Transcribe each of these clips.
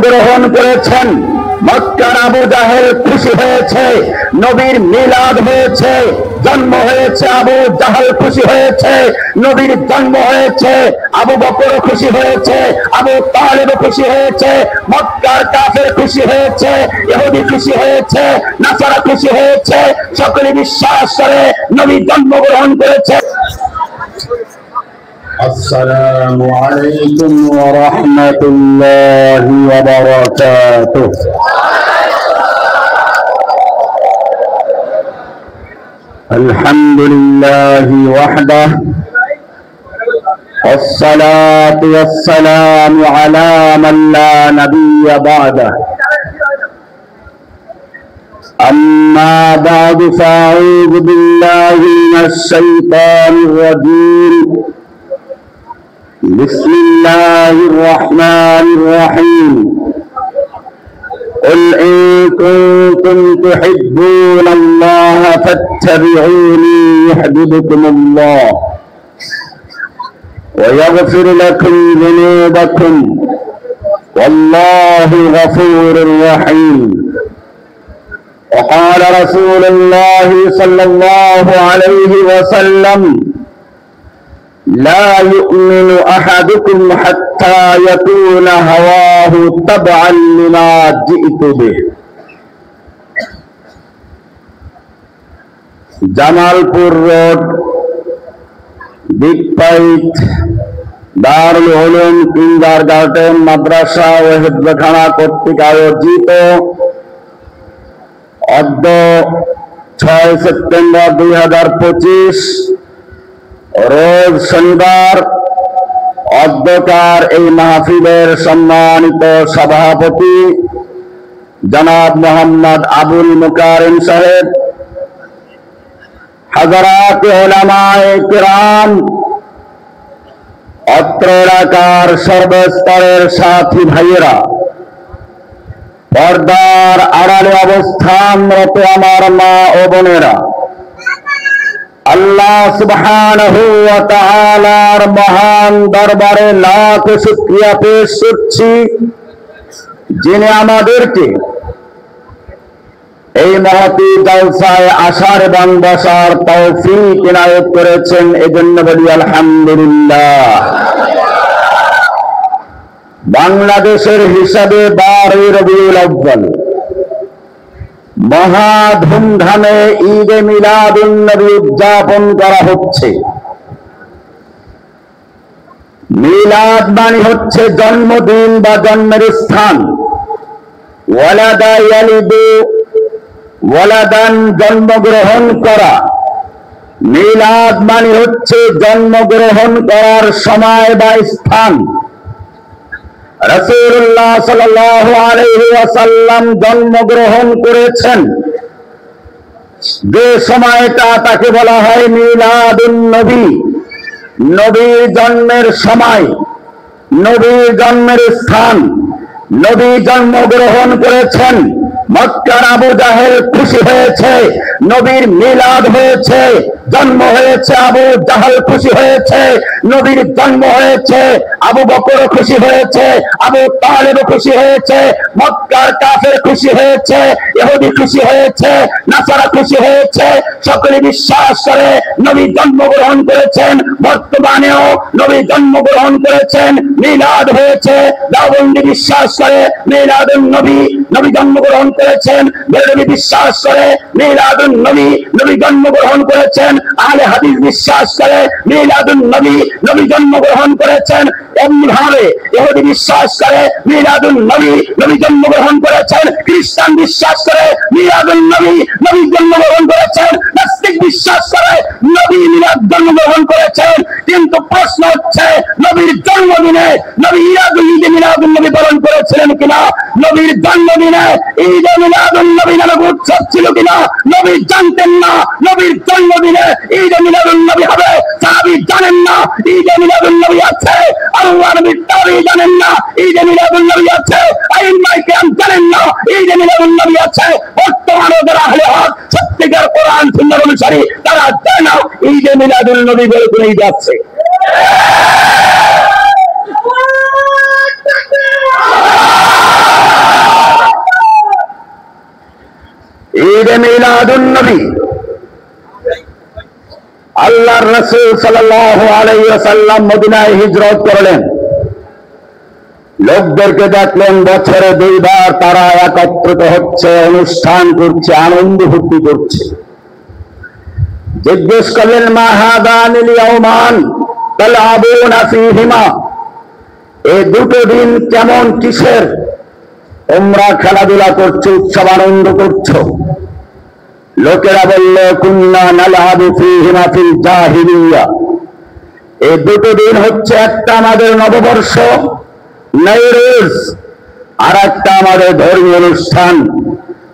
জন্মগ্রহণ করেছেন। মক্কার আবু জাহেল খুশি হয়েছে, নবীর মিলাদ হয়েছে, জন্ম হয়েছে, আবু জাহেল খুশি হয়েছে, নবীর জন্ম হয়েছে, আবু বকর খুশি হয়েছে, আবু তালেব খুশি হয়েছে, মক্কার কাফের খুশি হয়েছে, ইহুদি খুশি হয়েছে, নাসারা খুশি হয়েছে, সকলে বিশ্বাস করে নবী জন্মগ্রহণ করেছে। السلام عليكم ورحمة الله وبركاته. الحمد لله وحده والصلاة والسلام على من لا نبي بعده. أما بعد فأعوذ بالله من الشيطان الرجيم. بسم الله الرحمن الرحيم. قل إن كنتم تحبون الله فاتبعوني يحببكم الله ويغفر لكم ذنوبكم والله غفور رحيم. وقال رسول الله صلى الله عليه وسلم: لا يؤمن أحدكم حتى يكون هواه تبعا لما جئت به. জামালপুর রোড, বিগপাইট, দারুল উলুম কিন্ডারগার্টেন মাদ্রাসা ও হিফজখানা কর্তৃক আয়োজিত অদ্য 6 সেপ্টেম্বর 2025 রোজ শনিবার অধ্যকার এই মাহফিলের সম্মানিত সভাপতি জনাব মোহাম্মদ আবুল মুকারিম সাহেব, হাজারাত উলামায়ে কিরাম, অত্র এলাকার সর্বস্তরের সাথী ভাইয়েরা, পর্দার আড়ালে অবস্থানরত আমার মা ও বোনেরা, আল্লাহ সুবহানাহু ওয়া তাআলার মহান দরবারে লাখ শুকরিয়া পেশ করছি, যিনি আমাদেরকে এই মহতী জলসায় আসার এবং বসার তৌফিক ইনায়েত করেছেন। এজন্য বলি আলহামদুলিল্লাহ। বাংলাদেশের হিসাবে 12 রবিউল আউয়াল মহা ধুমধামে ঈদে মিলাদুন নবী উদযাপন করা হচ্ছে। মিলাদ মানে হচ্ছে জন্মদিন বা জন্মের স্থান। ওয়ালাদা ইয়ালিদু, ওয়ালাদান জন্মগ্রহণ করা। মিলাদ মানে হচ্ছে জন্মগ্রহণ করার সময় বা স্থান। রাসূলুল্লাহ সাল্লাল্লাহু আলাইহি ওয়াসাল্লাম জন্মগ্রহণ করেছেন যে সময়টা, তাকে বলা হয় মিলাদুন নবী। নবীর জন্মের সময়, নবীর জন্মের স্থান। নবী জন্মগ্রহণ করেছেন, মক্কার আবু জাহেল খুশি হয়েছে, নবীর মিলাদ হয়েছে, জন্ম হয়েছে, আবু জাহেল খুশি হয়েছে, নবীর জন্ম হয়েছে, আবু বকর খুশি হয়েছে, আবু তালেব খুশি হয়েছে, মক্কার কাফের খুশি হয়েছে, ইহুদি খুশি হয়েছে, নাসারা খুশি হয়েছে। সকলে বিশ্বাস করে নবী জন্মগ্রহণ করেছেন, বর্তমানেও নবী জন্মগ্রহণ করেছেন, মিলাদ হয়েছে। দাউদি বিশ্বাস করে মিলাদুন নবী, নবী জন্মগ্রহণ করেছেন। বেরলভী বিশ্বাস করে মিলাদুন নবী, নবী জন্মগ্রহণ করেছেন। আহলে হাদিস বিশ্বাস করে মিলাদুন নবী, নবী জন্মগ্রহণ করেছেন। এমনি ভাবে ইহুদি বিশ্বাস করে মিলাদুন নবী, নবী জন্মগ্রহণ করেছেন। খ্রিস্টান বিশ্বাস করে মিলাদুন নবী, নবী জন্মগ্রহণ করেছেন। নাস্তিক বিশ্বাস করে নবী মিলাদ জন্মগ্রহণ করেছেন। কিন্তু প্রশ্ন হচ্ছে, নবীর জন্মদিনে নবী ঈদে মিলাদুন নবী পালন করেছিলেন কিনা? নবীর জন্মদিনে ঈদে মিলাদুন নবী নামক উৎসব ছিল কিনা? নবী জানতেন না নবীর জন্মদিনে ঈদে মিলাদুন নবী হবে। সাহাবী জানেন না ঈদে মিলাদুন নবী আছে। আল্লাহ নবীর তাবী জানেন না ঈদে মিলাদুন নবী আছে। আইম্মায়ে কিরাম জানেন না ঈদে মিলাদুন নবী আছে। বর্তমানে যারা আহলে হক, সত্যিকার কোরআন সুন্নাহর অনুসারী, তারা জানে না ঈদে মিলাদুন নবী বলে কোনো ঈদ আছে। ঈদে মিলাদুন নবী আল্লাহর রাসূল সাল্লাল্লাহু আলাইহি ওয়াসাল্লাম মদিনায় হিজরত করলেন। লোকদেরকে দেখলেন বছরে 2 বার তারা একত্রিত হচ্ছে, অনুষ্ঠান করছে, আনন্দ ফুর্তি করছে। জিজ্ঞেস করলেন মা হাদানিল ইয়াওমান তালআবুনা ফীহিমা, এই দুটো দিন কেমন, কিসের? তোমরা খেলাধুলা করছো, উৎসব আনন্দ করছো। লোকেরা বলল কুন্না নালআবু ফীহিমা ফিল জাহিলিয়া, এই দুটো দিন হচ্ছে একটা আমাদের নববর্ষ নৈরোজ, আর একটা আমাদের ধর্মীয় অনুষ্ঠান।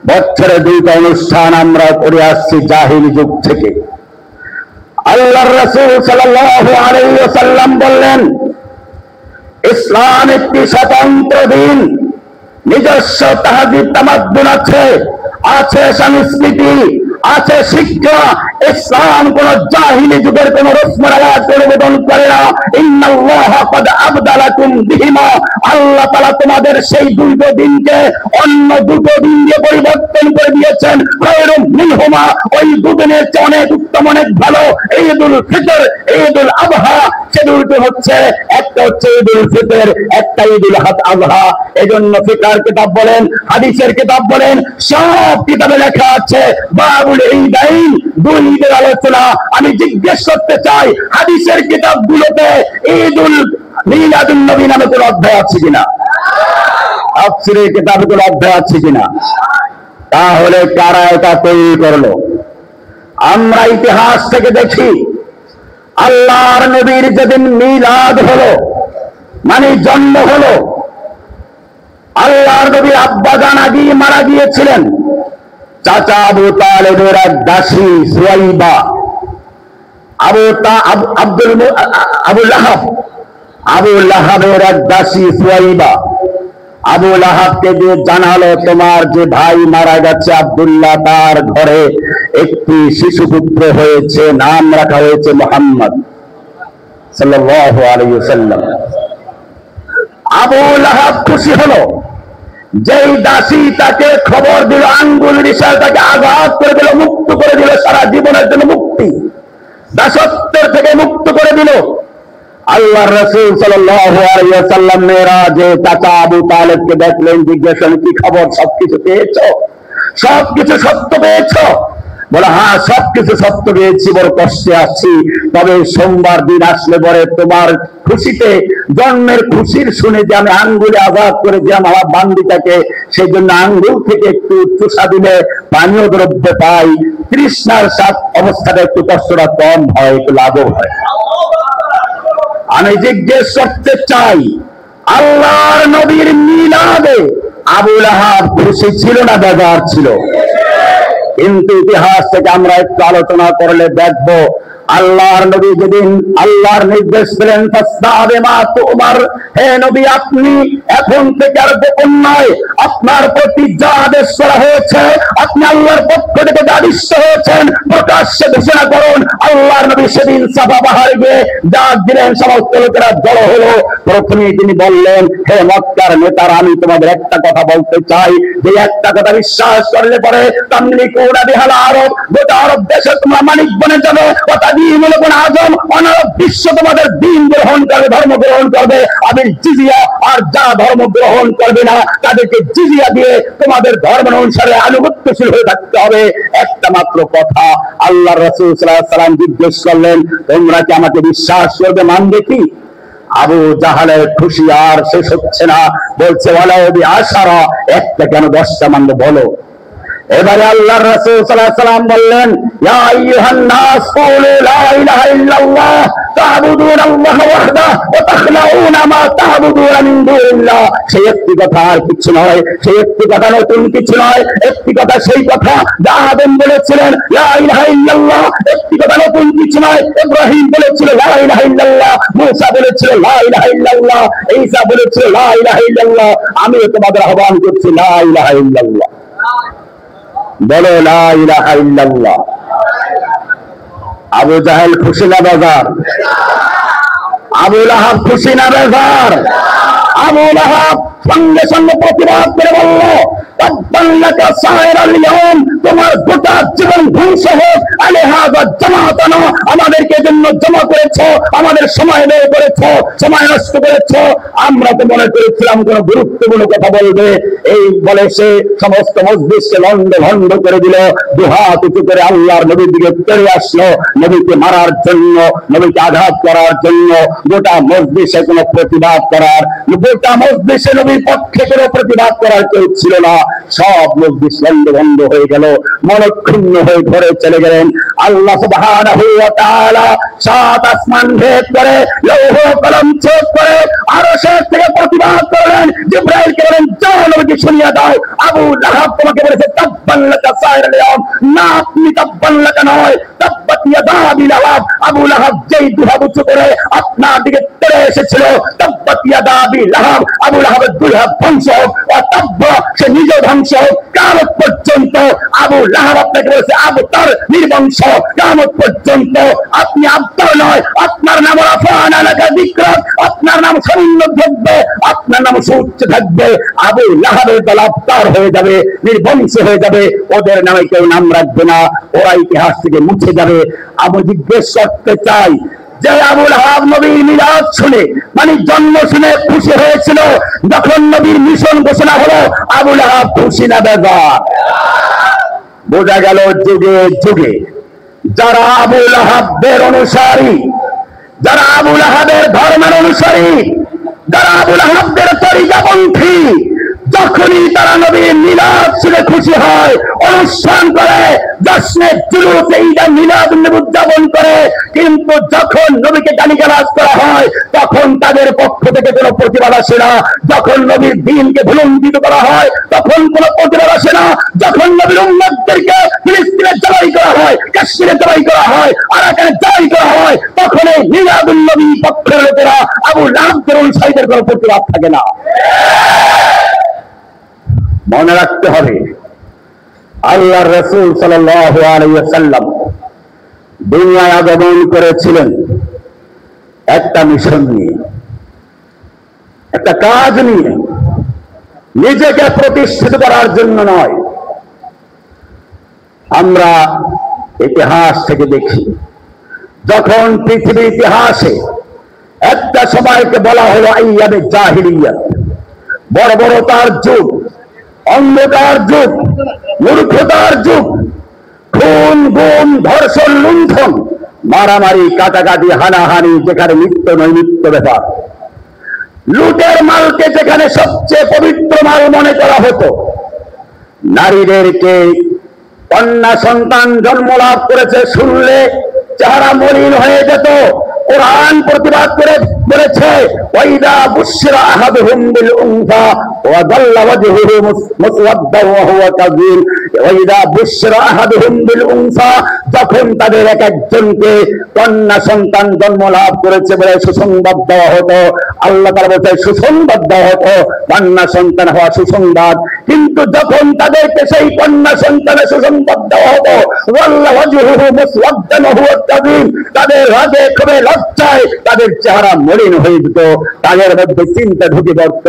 বছরে 2টা অনুষ্ঠান আমরা করে আসছি জাহিলি যুগ থেকে। আল্লাহর রাসূল সাল্লাল্লাহু আলাইহি ওয়াসাল্লাম বললেন ইসলাম একটি স্বতন্ত্র দিন, নিজস্ব তাহজিব তামাদ্দুন আছে, আছে সংস্কৃতি, আছে শিক্ষা। ইসলাম কোন জাহিলি যুগের কোন রসম রেওয়াজ পরিবর্তন করে না। ইন্নাল্লাহা ক্বাদ আবদালাকুম বিহিমা, আল্লাহ তাআলা তোমাদের সেই 2টো দিনকে অন্য 2টো দিন দিয়ে পরিবর্তন করে দিয়েছেন। খায়রুম মিনহুমা, ওই 2 দিনের চেয়ে অনেক উত্তম, অনেক ভালো। ঈদুল ফিতর, ঈদুল আযহা, সে দুটো হচ্ছে, একটা হচ্ছে ঈদুল ফিতর, একটা ঈদুল আযহা। এজন্য ফিকহের কিতাব বলেন, হাদিসের কিতাব বলেন, সব কিতাবে লেখা আছে বাবুল ঈদাইন, 2 ঈদের আলোচনা। আমি জিজ্ঞেস করতে চাই হাদিসের কিতাবগুলোতে ঈদুল মিলাদুন নবী নামে কোন অধ্যায় আছে কিনা? তাফসীরের কিতাবে কোন অধ্যায় আছে কিনা? তাহলে কারা এটা তৈরি করলো? আমরা ইতিহাস থেকে দেখি আল্লাহর নবীর যেদিন মিলাদ হলো, মানে জন্ম হলো, আল্লাহর নবীর আব্বা জান আগেই মারা গিয়েছিলেন। চাচা আবু তালেবের এক দাসী সুয়াইবা, আবু লাহাবের এক দাসী সুয়াইবা আবু লাহাবকে যে জানালো তোমার যে ভাই মারা গেছে আব্দুল্লাহ, তার ঘরে একটি শিশুপুত্র হয়েছে, নাম রাখা হয়েছে মুহাম্মদ সাল্লাল্লাহু আলাইহি ওয়াসাল্লাম। আবু লাহাব খুশি হলো। যেই দাসী তাকে খবর দিল, আঙ্গুলের ইশারায় তাকে আঘাত করে দিল, মুক্ত করে দিল, সারা জীবনের জন্য মুক্তি, দাসত্বের থেকে মুক্ত করে দিল। আল্লাহর রাসূল সাল্লাল্লাহু আলাইহি ওয়াসাল্লাম মেরাজে চাচা আবু তালেবকে দেখলেন, জিজ্ঞেস করলেন কি খবর, সবকিছু পেয়েছো? সবকিছু সত্য পেয়েছো? বলে হ্যাঁ, সবকিছু সত্য পেয়েছি, বড় কষ্টে আছি। তবে সোমবার দিন আসলে পরে তোমার খুশিতে, জন্মের খুশির শুনে যে আমি আঙ্গুলে আঘাত করে যে আমার বান্দিটাকে, সেই জন্য আঙ্গুল থেকে একটু চুষা দিলে পানীয় দ্রব্য পাই, তৃষ্ণার সাথ অবস্থাটা একটু কষ্টটা কম হয়, একটু লাঘব হয়। আমি জিজ্ঞেস করতে চাই আল্লাহর নবীর মিলাদে আবু লাহাব খুশি ছিল না বেজার ছিল? কিন্তু ইতিহাস থেকে আমরা একটু আলোচনা করলে দেখবো আল্লাহর নবী যেদিন আল্লাহর নির্দেশ দিলেন ফাসতাবে মা তুমার, হে নবী আপনি এখন থেকে আর গোপন নয়, আপনার প্রতি যা আদেশ করা হয়েছে, আপনি আল্লাহর পক্ষ থেকে যা আদেশ হয়েছেন প্রকাশ্যে ঘোষণা করুন। আল্লাহর নবী সেদিন সাফা পাহাড়ে গিয়ে ডাক দিলেন, সমস্ত লোকেরা জড়ো হলো। প্রথমে তিনি বললেন, হে মক্কার নেতারা, আমি তোমাদের একটা কথা বলতে চাই, যে একটা কথা বিশ্বাস করলে পরে তামলিকুনা বিহাল আরব, গোটা আরব দেশে তোমরা মালিক বনে যাবে। আজম অনারব বিশ্ব তোমাদের দিন গ্রহণ করবে, ধর্ম গ্রহণ করবে। আমি জিজিয়া, আর যা ধর্ম গ্রহণ করবে না তাদেরকে জিজিয়া দিয়ে তোমাদের ধর্ম অনুসারে আনুগত্যশীল হয়ে থাকতে হবে। একটা মাত্র কথা। আল্লাহ রাসূল সাল্লাল্লাহু আলাইহি ওয়াসাল্লাম জিজ্ঞেস করলেন, তোমরা কি আমাকে বিশ্বাস করবে, মানবে কি? আবু জাহালের খুশি আর শেষ হচ্ছে না, বলছে ওয়ালাউ বিআশারা, একটা কেন 10টা মানবে বলো। এবারে আল্লাহর রাসূল সাল্লাল্লাহু আলাইহি ওয়াসাল্লাম বললেন, ইয়া আইয়ুহান নাস কুলু লা ইলাহা ইল্লাল্লাহ তা'বুদুনাল্লাহ ওয়াহদাহু ওয়া তাখলাউনা মা তা'বুদুনা মিন দুনিল্লাহ। সেই একটি কথা, আর কিছু নয়। সেই একটি কথা নতুন কিছু নয়। একটি কথা সেই কথা যা আদম বলেছিলেন লা ইলাহা ইল্লাল্লাহ। একটি কথা নতুন কিছু নয়। ইব্রাহিম বলেছিল লা ইলাহা ইল্লাল্লাহ, মুসা বলেছিল লা ইলাহা ইল্লাল্লাহ, ঈসা বলেছিল লা ইলাহা ইল্লাল্লাহ। আমি তোমাদের আহ্বান করছি লা ইলাহা ইল্লাল্লাহ বলো, লা ইলাহা ইল্লাল্লাহ। আবু জাহেল খুশি না বেজার? আবু লাহাব খুশি না বেজার? আবু লাহাব সঙ্গে সঙ্গে প্রতিবাদ করে বলল, তাব্বান লাকা সায়রাল ইয়াউম, তোমার গোটা জীবন ধ্বংস হোক। আলিহাযা জামাতানা, আমাদেরকে জন্য জমা করেছো, আমাদের সময় ব্যয় করেছো, সময় নষ্ট করেছো। আমরা তো মনে করেছিলাম কোন গুরুত্বপূর্ণ কথা বলবে, এই বলে সে সমস্ত মজলিসকে লন্ড করে দিল। দুহাত উঁচু করে আল্লাহর নবীর দিকে তেড়ে আসলো, নবীকে মারার জন্য, নবীকে আঘাত করার জন্য। গোটা মজলিসে কোনো প্রতিবাদ করার, গোটা মজলিসে নবীর পক্ষে কোনো প্রতিবাদ করার কেউ ছিল না। সব মজলিস বন্ধ হয়ে গেল, মনক্ষুণ্ণ হয়ে ঘরে চলে গেলেন। আল্লাহ সুবহানাহু ওয়া তাআলা সাত আসমান ভেদ করে, লৌহ কলম ছেদ করে আরশের থেকে প্রতিবাদ করলেন। জিবরাইলকে বলেন, যাও নবীকে শুনিয়ে দাও, আবু লাহাব তোমাকে বলেছে তাব্বান লাকা সায়রাল ইয়াউম। না, আপনি তাব্বান লাকা নয়, তাব্বাত ইয়াদা আবি লাহাব। আবু লাহাব যেই দুহাত উঁচু করে আপনার দিকে তেড়ে এসেছিল, তাব্বাত ইয়াদা আবি লাহাব, আবু লাহাবের দুই হাত ধ্বংস হোক, তাব্বা সে নিজে ধ্বংস হোক। কিয়ামত পর্যন্ত আবু লাহাব আপনাকে বলেছে আবতার, নির্বংশ। কিয়ামত পর্যন্ত আপনি আবতার নয়, আপনার নাম রাফা'না লাকা যিকরাক, আপনার নাম সমুন্নত থাকবে, আপনার নাম সুউচ্চ থাকবে। আবু লাহাবের দল আবতার হয়ে যাবে, নির্বংশ হয়ে যাবে, ওদের নামে কেউ নাম রাখবে না, ওরা ইতিহাস থেকে মুছে যাবে। আমি জিজ্ঞেস করতে চাই, যে আবু লাহাব নবীর মিলাদ শুনে, মানে জন্ম শুনে খুশি হয়েছিল, যখন নবীর মিশন ঘোষণা হলো আবু লাহাব খুশি না বেজার? বোঝা গেল যুগে যুগে যারা আবু লাহাবের অনুসারী, যারা আবু লাহাবের ধর্মের অনুসারী, যারা আবু লাহাবের তরিকাপন্থী, যখনই তারা নবীর মিলাদ শুনে খুশি হয়, অনুষ্ঠান করে, জশ্নে জুলুসে ঈদে মিলাদ নবী উদযাপন করে, কিন্তু যখন নবীকে গালিগালাজ করা হয় তখন তাদের পক্ষ থেকে কোনো প্রতিবাদ আসে না। যখন নবীর দ্বীনকে ভুলুণ্ঠিত করা হয় তখন কোনো প্রতিবাদ আসে না। যখন নবীর উম্মতদেরকে ফিলিস্তিনে জবাই করা হয়, কাশ্মীরে জবাই করা হয়, আরাকানে জবাই করা হয়, তখন এই মিলাদুন নবী পক্ষের লোকেরা আবু লাহাবের অনুসারীদের কোনো প্রতিবাদ থাকে না। মনে রাখতে হবে, আল্লাহর রাসূল সাল্লাল্লাহু আলাইহি ওয়াসাল্লাম দুনিয়ায় আগমন করেছিলেন একটা মিশন নিয়ে, একটা কাজ নিয়ে, নিজেকে প্রতিষ্ঠিত করার জন্য নয়। আমরা ইতিহাস থেকে দেখি, যখন পৃথিবীর ইতিহাসে একটা সময়কে বলা হলো আইয়ামে জাহিলিয়াত, বর্বরতার যুগ, অন্ধকার যুগ, মূর্খতার যুগ, খুন গুম ধর্ষণ লুণ্ঠন মারামারি কাটাকাটি হানাহানি যেখানে নিত্য নৈমিত্য ব্যাপার, লুটের মালকে যেখানে সবচেয়ে পবিত্র মাল মনে করা হতো, নারীদেরকে কন্যা সন্তান জন্ম লাভ করেছে শুনলে চেহারা মলিন হয়ে যেত। কোরআন প্রতিবাদ করে বলেছে, ওয়াইদা বুশরা আহাদুহুম বিল উনসা ওয়া যাল্লা ওয়াজহুহু মুসওয়াদ্দান ওয়া হুয়া কাযীম। ওয়াইদা বুশরা আহাদুহুম বিল উনসা, যখন তাদের এক একজনকে কন্যা সন্তান জন্ম লাভ করেছে বলে সুসংবাদ দেওয়া হতো, আল্লাহ তাআলা বলেন সুসংবাদ দেওয়া হতো, কন্যা সন্তান হওয়া সুসংবাদ। কিন্তু যখন তাদেরকে সেই কন্যা সন্তানের সুসংবাদ দেওয়া হতো, ওয়াল্লা ওয়াজহুহু মুসওয়াদ্দান ওয়া হুয়া কাযীম, তাদের রাগে ক্ষোভে লজ্জায় তাদের চেহারা মলিন হয়ে যেত, তাদের মধ্যে চিন্তা ঢুকে পড়ত,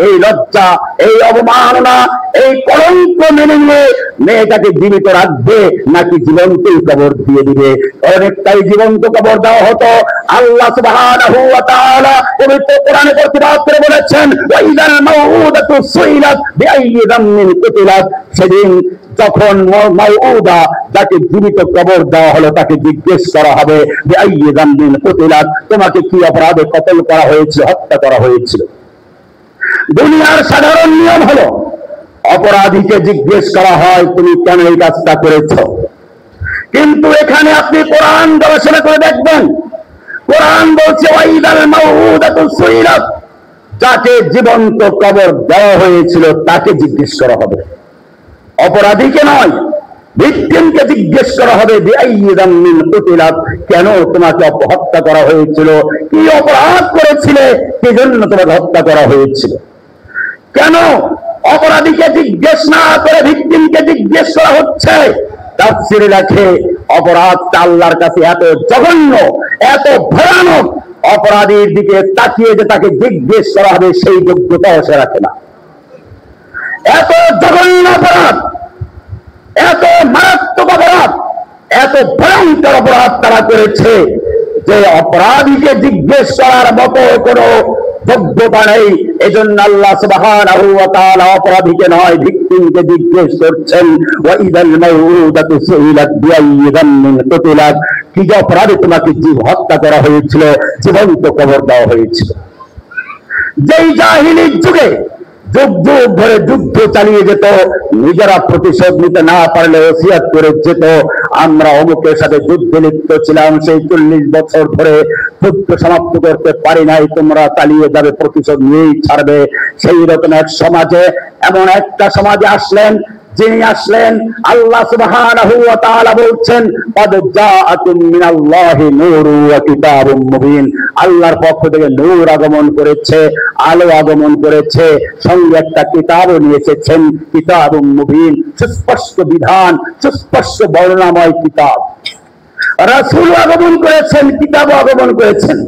এই লজ্জা, এই অবমাননা, এই কলঙ্ক মেনে নিয়ে মেয়েটাকে জীবিত রাখবে নাকি জীবন্তই কবর দিয়ে দিবে? অনেকটাই জীবন্ত কবর দেওয়া হতো। আল্লাহ সুবহানাহু ওয়া তাআলা পবিত্র কোরআনে প্রতিবাদ করে বলেছেন, ওয়াইদাল মাউউদাতু সুইলাত বিআইয়ি যামমিন কুতিলাত, সেদিন যখন মাউউদা, যাকে জীবিত কবর দেওয়া হলো, তাকে জিজ্ঞেস করা হবে বিআইয়ি যামমিন কুতিলাত, তোমাকে কি অপরাধে কতল করা হয়েছিল, হত্যা করা হয়েছিল? দুনিয়ার সাধারণ নিয়ম হলো অপরাধীকে জিজ্ঞেস করা হয় তুমি কেন এই কাজটা করেছ। কিন্তু এখানে আপনি কোরআন গবেষণা করে দেখবেন, কোরআন বলছে ওয়াইদাল মাউউদাতু সুইলাত, যাকে জীবন্ত কবর দেওয়া হয়েছিল তাকে জিজ্ঞেস করা হবে, অপরাধীকে নয়। ভিকটিমকে জিজ্ঞেস করা হবে বিআইয়ি যামমিন কুতিলাত, কেন তোমাকে হত্যা করা হয়েছিল, কি অপরাধ করেছিলে, কি জন্য তোমাকে হত্যা করা হয়েছিল। কেন অপরাধীকে জিজ্ঞেস না করে ভিকটিমকে জিজ্ঞেস করা হচ্ছে? তাফসীরে লেখে অপরাধটা আল্লাহর কাছে এত জঘন্য, এত ভয়ানক, অপরাধীর দিকে তাকিয়ে যে তাকে জিজ্ঞেস করা হবে সেই যোগ্যতাও সে রাখে না। এত অপরাধ, এত মারাত্মক অপরাধ, এত ভয়ঙ্কর অপরাধ তারা করেছে যে অপরাধীকে জিজ্ঞেস করার মতো কোনো যোগ্যতা নেই। এজন্য আল্লাহ সুবহানাহু ওয়া তাআলা অপরাধীকে নয়, ভিকটিমকে জিজ্ঞেস করছেন, ওয়া ইদাল মাউউদাতু সুইলাত বিআইয়ি যামমিন কুতিলাত, কি যে অপরাধে তোমাকে জীব হত্যা করা হয়েছিল, জীবন্ত কবর দেওয়া হয়েছিল। যেই জাহিলির যুগে যুগ যুগ ধরে যুদ্ধ চালিয়ে যেত, নিজেরা প্রতিশোধ নিতে না পারলে ওসিয়াত করে যেত, আমরা অমুকের সাথে যুদ্ধে লিপ্ত ছিলাম, সেই 40 বছর ধরে যুদ্ধ সমাপ্ত করতে পারি নাই, তোমরা চালিয়ে যাবে, প্রতিশোধ নিয়েই ছাড়বে। সেই রকম এক সমাজে, এমন একটা সমাজে আসলেন, যিনি আসলেন আল্লাহ সুবহানাহু ওয়া তাআলা বলছেন, ক্বাদ জাআকুম মিনাল্লাহি নূরুন ওয়া কিতাবুম মুবিন, আল্লাহর পক্ষ থেকে নূর আগমন করেছে, আলো আগমন করেছে, সঙ্গে একটা কিতাবও নিয়ে এসেছেন, কিতাবুম মুবিন, সুস্পষ্ট বিধান, সুস্পষ্ট বর্ণনাময় কিতাব। রাসূল আগমন করেছেন, কিতাবও আগমন করেছেন,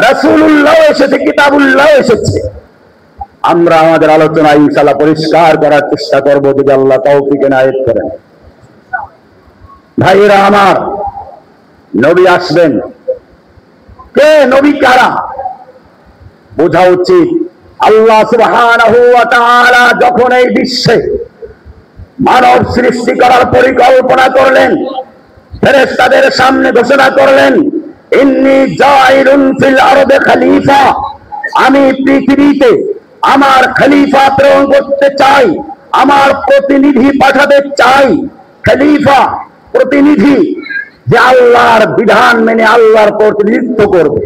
রাসূলুল্লাহ এসেছে, কিতাবুল্লাহ এসেছে। আমরা আমাদের আলোচনা ইনশাআল্লাহ পরিষ্কার করার চেষ্টা করব যদি আল্লাহ তৌফিক এনায়েত করেন। ভাইরা আমার, নবী আসবেন, কে নবী কারা বোঝা উচিত। আল্লাহ সুবহানাহু ওয়া তাআলা যখন এই বিশ্বে মানব সৃষ্টি করার পরিকল্পনা করলেন, ফেরেশতাদের সামনে ঘোষণা করলেন, ইন্নী জাইলুন ফিল আরদি খলিফা, আমি পৃথিবীতে আমার খলিফা প্রেরণ করতে চাই, আমার প্রতিনিধি পাঠাতে চাই। খলিফা, প্রতিনিধি, যে আল্লাহর বিধান মেনে আল্লাহর প্রতিনিধিত্ব করবে।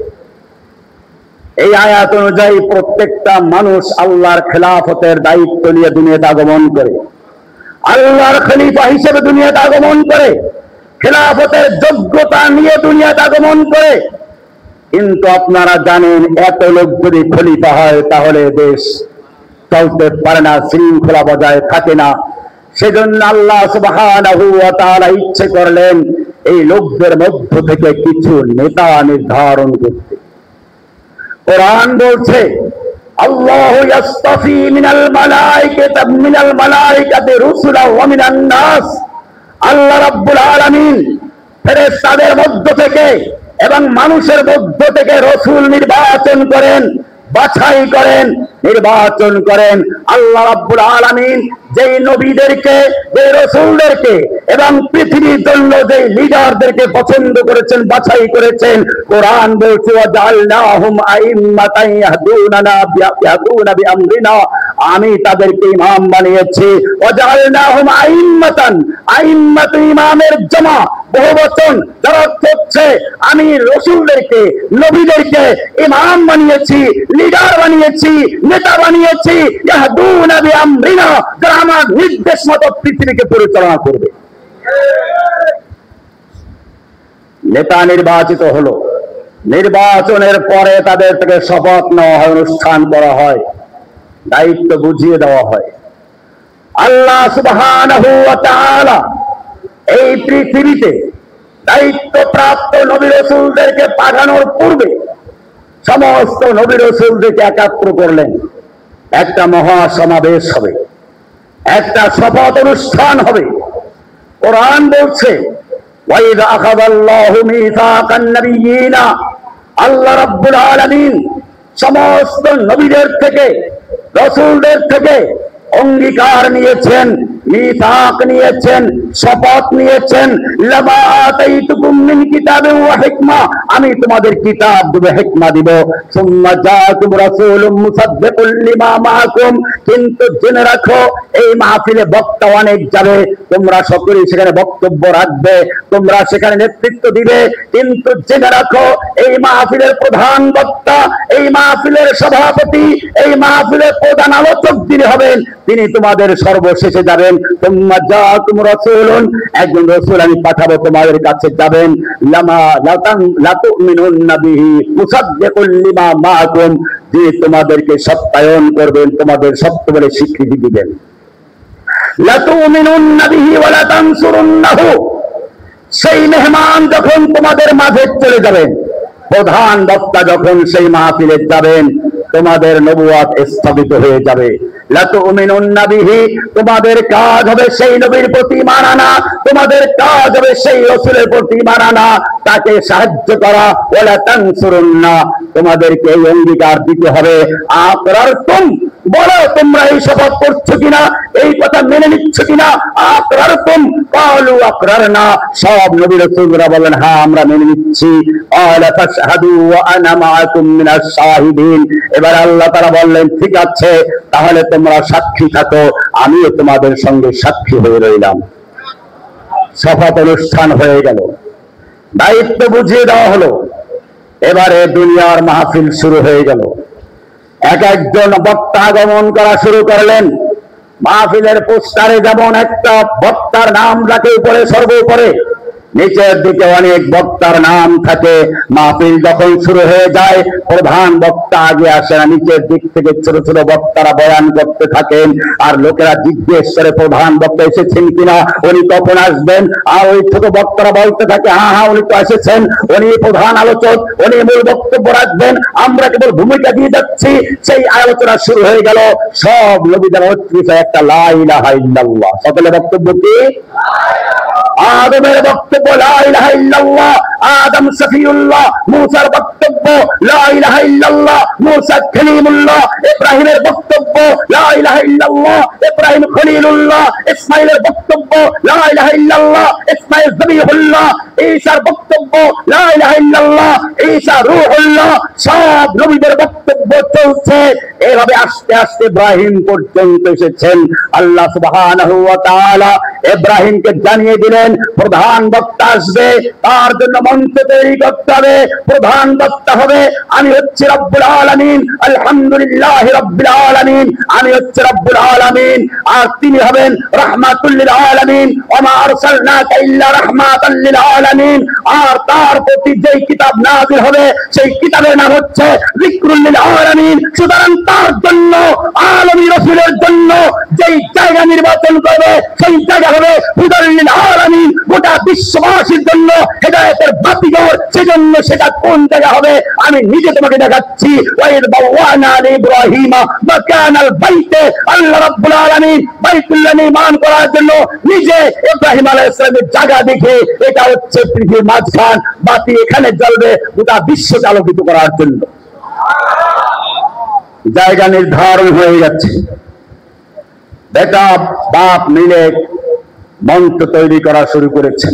এই আয়াত অনুযায়ী প্রত্যেকটা মানুষ আল্লাহর খেলাফতের দায়িত্ব নিয়ে দুনিয়াতে আগমন করে, আল্লাহর খলিফা হিসেবে দুনিয়াতে আগমন করে, খেলাফতের যোগ্যতা নিয়ে দুনিয়াতে আগমন করে। কিন্তু আপনারা জানেন, এত লোক যদি খলিফা হয় তাহলে দেশ চলতে পারে না, শৃঙ্খলা বজায় থাকে না। সেজন্য আল্লাহ সুবহানাহু ওয়া তাআলা ইচ্ছে করলেন এই লোকদের মধ্য থেকে কিছু নেতা নির্ধারণ করতে। কোরআন বলছে, আল্লাহু ইয়াসতাফি মিনাল মালাইকাতি রুসুলান ওয়া মিনান নাস, আল্লাহ রাব্বুল আলামিন ফেরেশতাদের মধ্য থেকে এবং মানুষের মধ্য থেকে রাসূল নির্বাচন করেন, বাছাই করেন, নির্বাচন করেন। আল্লাহ রাব্বুল আলামিন যেই নবীদেরকে, যেই রাসূলদেরকে এবং পৃথিবীর জন্য যেই লিডারদেরকে পছন্দ করেছেন, বাছাই করেছেন, কোরআন বলছে, ওয়াজআলনাহুম আইম্মাতান ইয়াহদুনা বিআমরিনা, আমি তাদেরকে ইমাম বানিয়েছি। ওয়াজআলনাহুম আইম্মাতান, আইম্মাতু ইমামের জামা, বহুবচন, যার অর্থ হচ্ছে আমি রাসূলদেরকে, নবীদেরকে ইমাম বানিয়েছি, লিডার বানিয়েছি, নেতা বানিয়েছি। ইয়াহদুনা বিআমরিনা, যারা আমার নির্দেশ মতো পৃথিবীকে পরিচালনা করবে। নেতা নির্বাচিত হলো, নির্বাচনের পরে তাদের থেকে শপথ নেওয়া হয়, অনুষ্ঠান করা হয়, দায়িত্ব বুঝিয়ে দেওয়া হয়। আল্লাহ সুবহানাহু ওয়া তাআলা এই পৃথিবীতে দায়িত্বপ্রাপ্ত নবী রাসূলদেরকে পাঠানোর পূর্বে সমস্ত নবী রাসূলদেরকে একাত্র করলেন, একটা মহা সমাবেশ হবে, একটা শপথ অনুষ্ঠান হবে। কোরআন বলছে, ওয়াইযা আখাযাল্লাহু মিসাকান নাবিয়্যিনা, আল্লাহ রাব্বুল আলামিন সমস্ত নবীদের থেকে, রাসূলদের থেকে অঙ্গীকার নিয়েছেন, মিসাক নিয়েছেন, শপথ নিয়েছেন, লামা আতাইতুকুম মিন কিতাবিন ওয়া হিকমা, আমি তোমাদের কিতাব দেব, হিকমা দিব। সুম্মা জাআকুম রাসূলুম মুসাদ্দিকুল লিমা মাআকুম, কিন্তু জেনে রাখো এই মাহফিলে বক্তা অনেক যাবে, তোমরা সকলেই সেখানে বক্তব্য রাখবে, তোমরা সেখানে নেতৃত্ব দিবে, কিন্তু জেনে রাখো এই মাহফিলের প্রধান বক্তা, এই মাহফিলের সভাপতি, এই মাহফিলের প্রধান আলোচক যিনি হবেন, তিনি তোমাদের সর্বশেষে যাবেন। সুম্মা জাআকুম রাসূলুন, একজন রাসূল আমি পাঠাবো তোমাদের কাছে, যাবেন, লাতুমিনুন্না বিহি মুসাদ্দিকুল লিমা মাআকুম, যিনি তোমাদেরকে সত্যায়ন করবেন, তোমাদের সত্য বলে স্বীকৃতি দিবেন। লাতুমিনুন্না বিহি ওয়া লাতানসুরুন্নাহু, সেই মেহমান যখন তোমাদের মাঝে চলে যাবেন, প্রধান বক্তা যখন সেই মাহফিলে যাবেন, তোমাদের নবুয়াত স্থগিত হয়ে যাবে। লাতুমিনুন্না বিহি, তোমাদের কাজ হবে সেই নবীর প্রতি ঈমান আনা, তোমাদের কাজ হবে সেই রাসূলের প্রতি ঈমান আনা, তাকে সাহায্য করা। ওয়ালা তানসুরুন্না, তোমাদেরকে এই অঙ্গীকার দিতে হবে। আকরারতুম, বলো তোমরা এই শপথ করছো কিনা, এই কথা মেনে নিচ্ছ কিনা। আকরারতুম, ক্বালু আকরারনা, সব নবী রাসূলরা বলেন হ্যাঁ আমরা মেনে নিচ্ছি। ক্বালা ফাশহাদু ওয়া আনা মাআকুম মিনাশ শাহিদিন, এবার আল্লাহ তাআলা বললেন ঠিক আছে তাহলে তোমরা সাক্ষী থাকো, আমিও তোমাদের সঙ্গে সাক্ষী হয়ে রইলাম। শপথ অনুষ্ঠান হয়ে গেল, দায়িত্ব বুঝিয়ে দেওয়া হলো। এবারে দুনিয়ার মাহফিল শুরু হয়ে গেল। এক একজন বক্তা আগমন করা শুরু করলেন। মাহফিলের পোস্টারে যেমন একটা বক্তার নাম রাখে উপরে সর্বোপরে, নিচের দিকে অনেক বক্তার নাম থাকে। মাহফিল যখন শুরু হয়ে যায় প্রধান বক্তা আগে আসে না, নিচের দিক থেকে ছোট ছোট বক্তারা বয়ান করতে থাকেন। আর লোকেরা জিজ্ঞেস করে প্রধান বক্তা এসেছেন কিনা, উনি কখন আসবেন। আর ওই ছোট বক্তারা বলতে থাকে হ্যাঁ হ্যাঁ উনি তো এসেছেন, উনি প্রধান আলোচক, উনি মূল বক্তব্য রাখবেন, আমরা কেবল ভূমিকা দিয়ে যাচ্ছি। সেই আলোচনা শুরু হয়ে গেল। সব নবীদের একটা লা ইলাহা ইল্লাল্লাহ, সকলে বক্তব্য কি? আদমের বক্তব্য লা ইলাহা ইল্লাল্লাহ, আদম সফিউল্লাহ। মুসার বক্তব্য লা ইলাহা ইল্লাল্লাহ, মুসা খলিমুল্লাহ। ইব্রাহিমের বক্তব্য লা ইলাহা ইল্লাল্লাহ, ইব্রাহিম খলিলুল্লাহ। ইসমাঈলের বক্তব্য লা ইলাহা ইল্লাল্লাহ, ইসমাঈল যবিহুল্লাহ। ঈসার বক্তব্য লা ইলাহা ইল্লাল্লাহ, ঈসা রূহুল্লাহ। সব নবীদের বক্তব্য চলছে। এভাবে আস্তে আস্তে ইব্রাহিম পর্যন্ত এসেছেন। আল্লাহ সুবহানাহু ওয়া তাআলা ইব্রাহিমকে জানিয়ে দিলেন প্রধান বক্তা আসবে, তার জন্য মঞ্চ তৈরি করতে হবে। প্রধান বক্তা হবে আমি হচ্ছি রব্বুল আলামিন, আলহামদুলিল্লাহি রাব্বিল আলামিন, আমি হচ্ছি রব্বুল আলামিন। আর তিনি হবেন রাহমাতুল লিল আলামিন, ওয়া মা আরসালনাকা ইল্লা রাহমাতাল লিল আলামিন। আর তার প্রতি যেই কিতাব নাযিল হবে সেই কিতাবের নাম হচ্ছে যিকরুল লিল আলামিন। সুতরাং তার জন্য আলামী রাসূলের জন্য যেই জায়গা নির্বাচন করবে সেই জায়গা হবে হুদাল লিল আলামিন, গোটা বিশ্ববাসীর জন্য হেদায়েতের বাতিঘর। সেজন্য সেটা কোন জায়গা হবে আমি নিজে তোমাকে দেখাচ্ছি। ওয়াইদ বাওয়ানা লি ইব্রাহিমা মাকানাল বাইতে, আল্লাহ রাব্বুল আলামিন বাইতুল্লাহ নির্মাণ করার জন্য নিজে ইব্রাহিম আলাইহিস সালামের জায়গা দেখে এটা হচ্ছে পৃথিবীর মাঝখান, বাতি এখানে জ্বলবে গোটা বিশ্বকে আলোকিত করার জন্য। জায়গা নির্ধারণ হয়ে যাচ্ছে। বেটা বাপ মিলে মঞ্চ তৈরি করা শুরু করেছেন।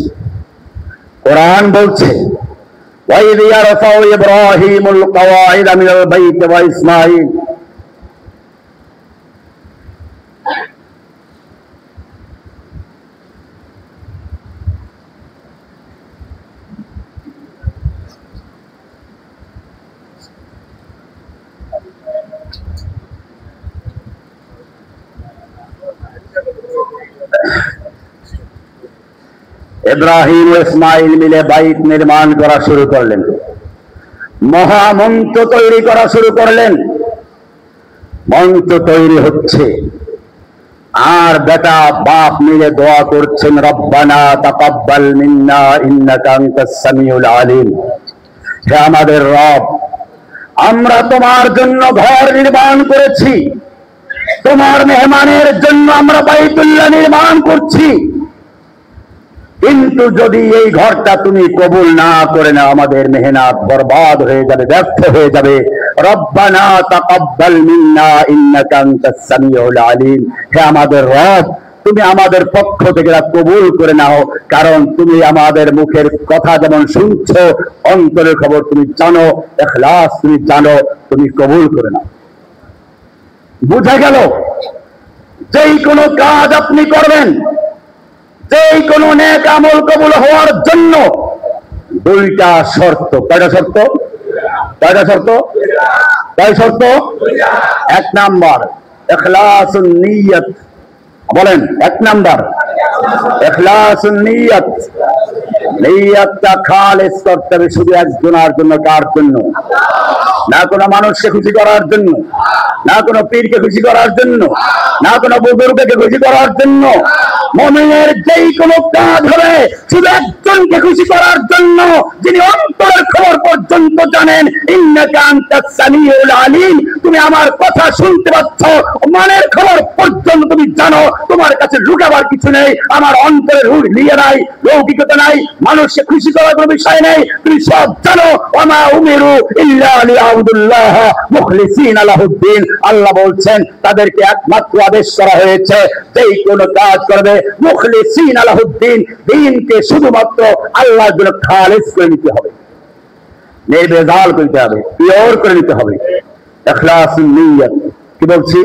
কোরআন বলছে ওয়াইদ ইয়ারফাউ ইব্রাহিমুল কওয়াইদা মিনাল বাইতি ওয়া ইসমাঈল, ইব্রাহিম ও ইসমাইল মিলে বাইত নির্মাণ করা শুরু করলেন, মহামঞ্চ তৈরি করা শুরু করলেন। মঞ্চ তৈরি হচ্ছে আর বেটা বাপ মিলে দোয়া করছেন রব্বানা তাকাব্বাল মিন্না ইন্নাকা আনতাস সামিউল আলিম। হে আমাদের রব, আমরা তোমার জন্য ঘর নির্মাণ করেছি, তোমার মেহমানের জন্য আমরা বাইতুল্লাহ নির্মাণ করছি, কিন্তু যদি এই ঘরটা তুমি কবুল না করে নাও আমাদের মেহনত বরবাদ হয়ে যাবে, ব্যর্থ হয়ে যাবে। রব্বানা তাকাব্বাল মিন্না ইন্নাকা আনতাস সামিউল আলিম। হে আমাদের রব, তুমি আমাদের পক্ষ থেকে কবুল করে নাও, কারণ তুমি আমাদের মুখের কথা যেমন শুনছো অন্তরের খবর তুমি জানো, ইখলাস তুমি জানো, তুমি কবুল করে নাও। বুঝা গেল যেই কোনো কাজ আপনি করবেন, যেই কোনো নেক আমল কবুল হওয়ার জন্য দুইটা শর্ত। কয়টা শর্ত? কয়টা শর্ত? কয় শর্ত? এক নাম্বার ইখলাসুন নিয়ত। বলেন এক নাম্বার ইখলাসুন নিয়ত। নিয়তটা খালিস করতে হবে শুধু একজনের জন্য। কার জন্য? না কোনো মানুষকে খুশি করার জন্য, না কোনো পীরকে খুশি করার জন্য, না কোনো বুজুর্গকে খুশি করার জন্য। মুমিনের যেই কোনো কাজ হবে শুধু একজন একজনকে খুশি করার জন্য, যিনি অন্তরের খবর পর্যন্ত জানেন। ইন্নাকা আনতাস সামিউল আলিম, তুমি আমার কথা শুনতে পাচ্ছ, মনের খবর পর্যন্ত তুমি জানো, তোমার কাছে লুকাবার কিছু নেই। আমার অন্তরের লিয়ে নাই, লৌকিকতা নাই, মানুষকে খুশি করার কোনো বিষয় নেই, তুমি সব জানো। ওমা উমিরু ইল্লা লিয়াবুদুল্লাহ মুখলিসিনা লাহুদ্দিন, আল্লাহ বলছেন তাদেরকে একমাত্র আদেশ করা হয়েছে যেই কোনো কাজ করবে মুখলিসিনা লাহুদ্দিন, দ্বীনকে শুধুমাত্র আল্লাহর জন্য খালিস করে নিতে হবে, নির্ভেজাল করতে হবে, পিওর করে নিতে হবে। ইখলাসুন নিয়ত, কি বলছি?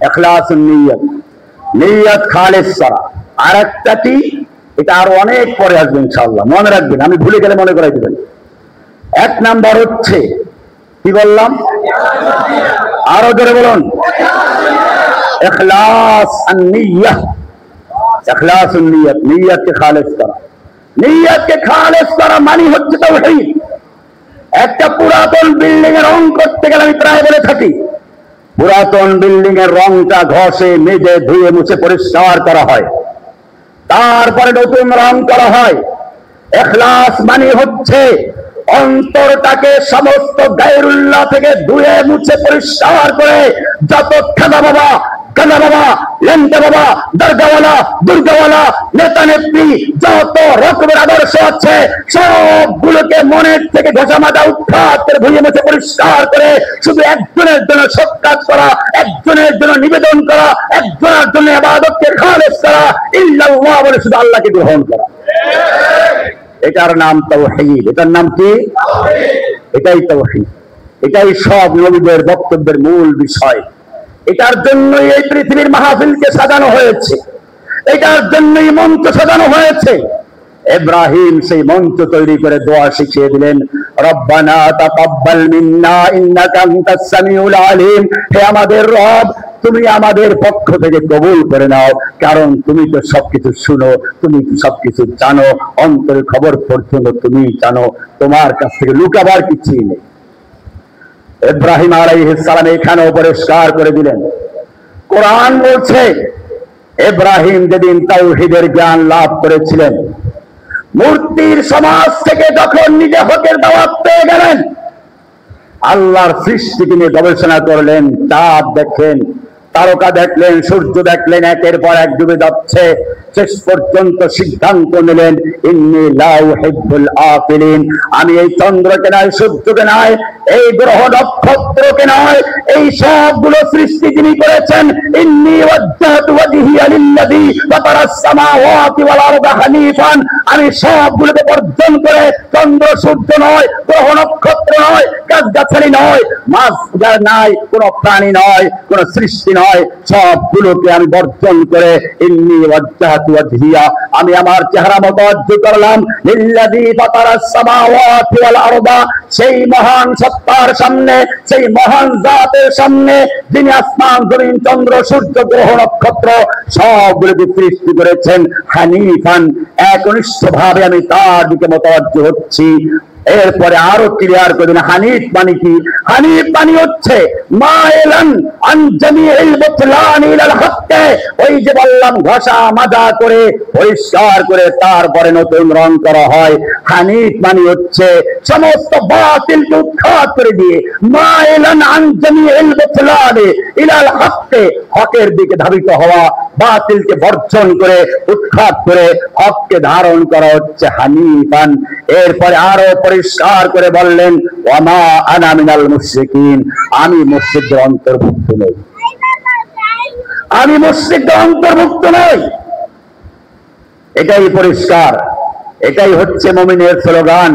ইখলাসুন নিয়ত, নিয়ত খালিস করা। আর একটা কি, এটা আরো অনেক পরে আসবে ইনশাআল্লাহ, মনে রাখবেন, আমি ভুলে গেলে মনে করাই দেবেন। এক নাম্বার হচ্ছে কি বললাম, আরো জোরে বলুন, ইখলাস আন নিয়ত। ইখলাসুন নিয়ত, নিয়তকে খালিস করা। নিয়তকে খালিস করা মানে হচ্ছে তাওহীদ। একটা পুরাতন বিল্ডিং এর রং করতে গেলে আমি প্রায় বলে থাকি, পুরাতন বিল্ডিং এর রংটা ঘষে মেজে ধুয়ে মুছে পরিষ্কার করা হয়, তারপরে নতুন রং করা হয়। ইখলাস মানে হচ্ছে অন্তরটাকে সমস্ত গায়রুল্লাহ থেকে ধুয়ে মুছে পরিষ্কার করে, যত খাদা বাবা, গাদা বাবা, লেন্ডা বাবা, দরগাওয়ালা, দুর্গাওয়ালা, নেতা নেত্রী, যত রকমের আদর্শ আছে সবগুলোকে মনের থেকে ঘষা মাজা উৎখাত করে ধুয়ে মুছে পরিষ্কার করে শুধু একজনের জন্য সৎ কাজ করা, একজনের জন্য নিবেদন করা, একজনের জন্য ইবাদতকে খালিস করা, ইল্লাল্লাহ বলে শুধু আল্লাহকে গ্রহণ করা। এটার নাম তাওহীদ। এটার নাম কি? এটাই তাওহীদ। এটাই সব নবীদের বক্তব্যের মূল বিষয়। এটার জন্যই এই পৃথিবীর মাহফিলকে সাজানো হয়েছে, এটার জন্যই মঞ্চ সাজানো হয়েছে। ইব্রাহিম সেই মঞ্চ তৈরি করে দোয়া শিখিয়ে দিলেন, রব্বানা তাকাব্বাল মিন্না ইন্নাকা আনতাস সামিউল আলিম, হে আমাদের রব, তুমি আমাদের পক্ষ থেকে কবুল করে নাও, কারণ তুমি তো সবকিছু শুনো, তুমি তো সবকিছু জানো, অন্তরের খবর পর্যন্ত তুমি জানো, তোমার কাছ থেকে লুকাবার কিছুই নেই। ইব্রাহিম আলাইহিস সালাম এখানেও পরিষ্কার করে দিলেন। কোরআন বলছে ইব্রাহিম যেদিন তাওহীদের জ্ঞান লাভ করেছিলেন, মূর্তির সমাজ থেকে যখন নিজে হকের দাওয়াত পেয়ে গেলেন, আল্লাহর সৃষ্টিকে নিয়ে গবেষণা করলেন, চাঁদ দেখলেন, তারকা দেখলেন, সূর্য দেখলেন, একের পর এক ডুবে যাচ্ছে, শেষ পর্যন্ত সিদ্ধান্ত নিলেন, ইন্নী লা উহিব্বুল আফিলিন, আমি এই চন্দ্রকে নয়, সূর্যকে নয়, এই গ্রহ নক্ষত্রকে নয়, এই সবগুলো সৃষ্টি যিনি করেছেন, ইন্নী ওয়াজ্জাহতু ওয়াজহিয়া লিল্লাযী ফাতারাস সামাওয়াতি ওয়াল আরদা হানিফান, আমি সবগুলোকে বর্জন করে চন্দ্র সূর্য নয়, গ্রহ নক্ষত্র নয়, গাছগাছালি নয়, মাছ নাই, কোন প্রাণী নয়, কোন সৃষ্টি নয়, সবগুলোকে আমি বর্জন করে ইন্নী ওয়াজ্জাহতু ওয়াজহিয়া, আমি আমার চেহারা মুতাওয়াজ্জি করলাম লিল্লাযী ফাতারাস সামাওয়াতি ওয়াল আরদা, সেই মহান সত্তার সামনে, সেই মহান জাতের সামনে, যিনি আসমান জমিন চন্দ্র সূর্য গ্রহ নক্ষত্র সবগুলোকে সৃষ্টি করেছেন, হানিফান, একনিষ্ঠভাবে আমি তার দিকে মুতাওয়াজ্জি হচ্ছি। এরপরে আরো ক্লিয়ার করে দিন, হানিফ মানে কি? হানিফ মানে হচ্ছে মাইলান আন জামিউল বুতলান ইলাল হক, ওই যে বললাম ঘষা মাজা করে পরিষ্কার করে তারপরে নতুন রং করা হয়। হানিফ মানে হচ্ছে সমস্ত বাতিলকে উৎখাত করে দিয়ে মাইলান আন জামিউল বুতলান ইলাল হক, হকের দিকে ধাবিত হওয়া, বাতিলকে বর্জন করে উৎখাত করে হককে ধারণ করা হচ্ছে হানিফান। এরপরে আরো পরিষ্কার করে বললেন, ওয়ামা আনা মিনাল মুশরিকিন, আমি মুশরিকদের অন্তর্ভুক্ত নই, আমি মুশরিকদের অন্তর্ভুক্ত নই। এটাই পরিষ্কার, এটাই হচ্ছে মুমিনের স্লোগান,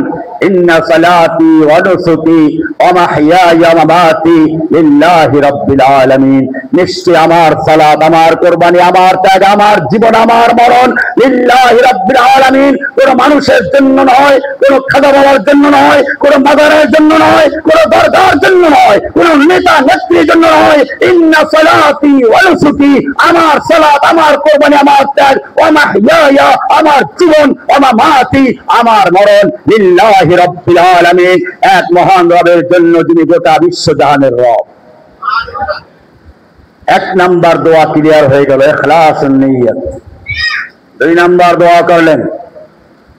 ইন্না সালাতি ওয়া নুসুকি ওয়া মাহইয়ায়া ওয়া মামাতি লিল্লাহি রাব্বিল আলামিন, নিশ্চয় আমার সালাত, আমার কুরবানি, আমার ত্যাগ, আমার জীবন, আমার মরণ লিল্লাহি রাব্বিল আলামিন, কোন মানুষের জন্য নয়, কোন খাজা বাবার জন্য নয়, কোন মাজারের জন্য নয়, কোন দরগার জন্য নয়, কোন নেতা নেত্রীর জন্য নয়। ইন্না সালাতি ওয়া নুসুকি, আমার সালাত, আমার কুরবানি, আমার ত্যাগ, ওয়া মাহইয়ায়া, আমার জীবন, ওয়া মামাতি, আমার মরণ লিল্লাহি রাব্বিল আলামিন, এক মহান রবের জন্য, যিনি গোটা বিশ্বজাহানের রব। এক নাম্বার দোয়া ক্লিয়ার হয়ে গেল, ইখলাসুন নিয়ত। দুই নাম্বার দোয়া করলেন,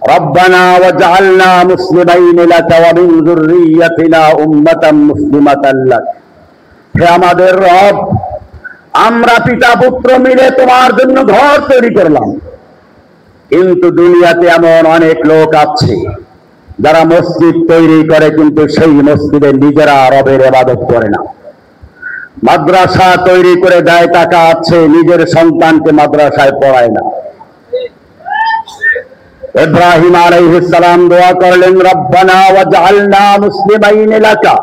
রব্বানা ওয়াজআলনা মুসলিমাইন লাকা ওয়া মিন যুররিয়্যাতিনা উম্মাতান মুসলিমাতান লাক। হে আমাদের রব, আমরা পিতা পুত্র মিলে তোমার জন্য ঘর তৈরি করলাম, কিন্তু দুনিয়াতে এমন অনেক লোক আছে যারা মসজিদ তৈরি করে কিন্তু সেই মসজিদে নিজেরা রবের ইবাদত করে না। মাদ্রাসা তৈরি করে দেয়, টাকা আছে, নিজের সন্তানকে মাদ্রাসায় পড়ায় না। ইব্রাহিম আলাইহিস সালাম দোয়া করলেন, রব্বানা ওয়াজআলনা মুসলিমাইন লাকা।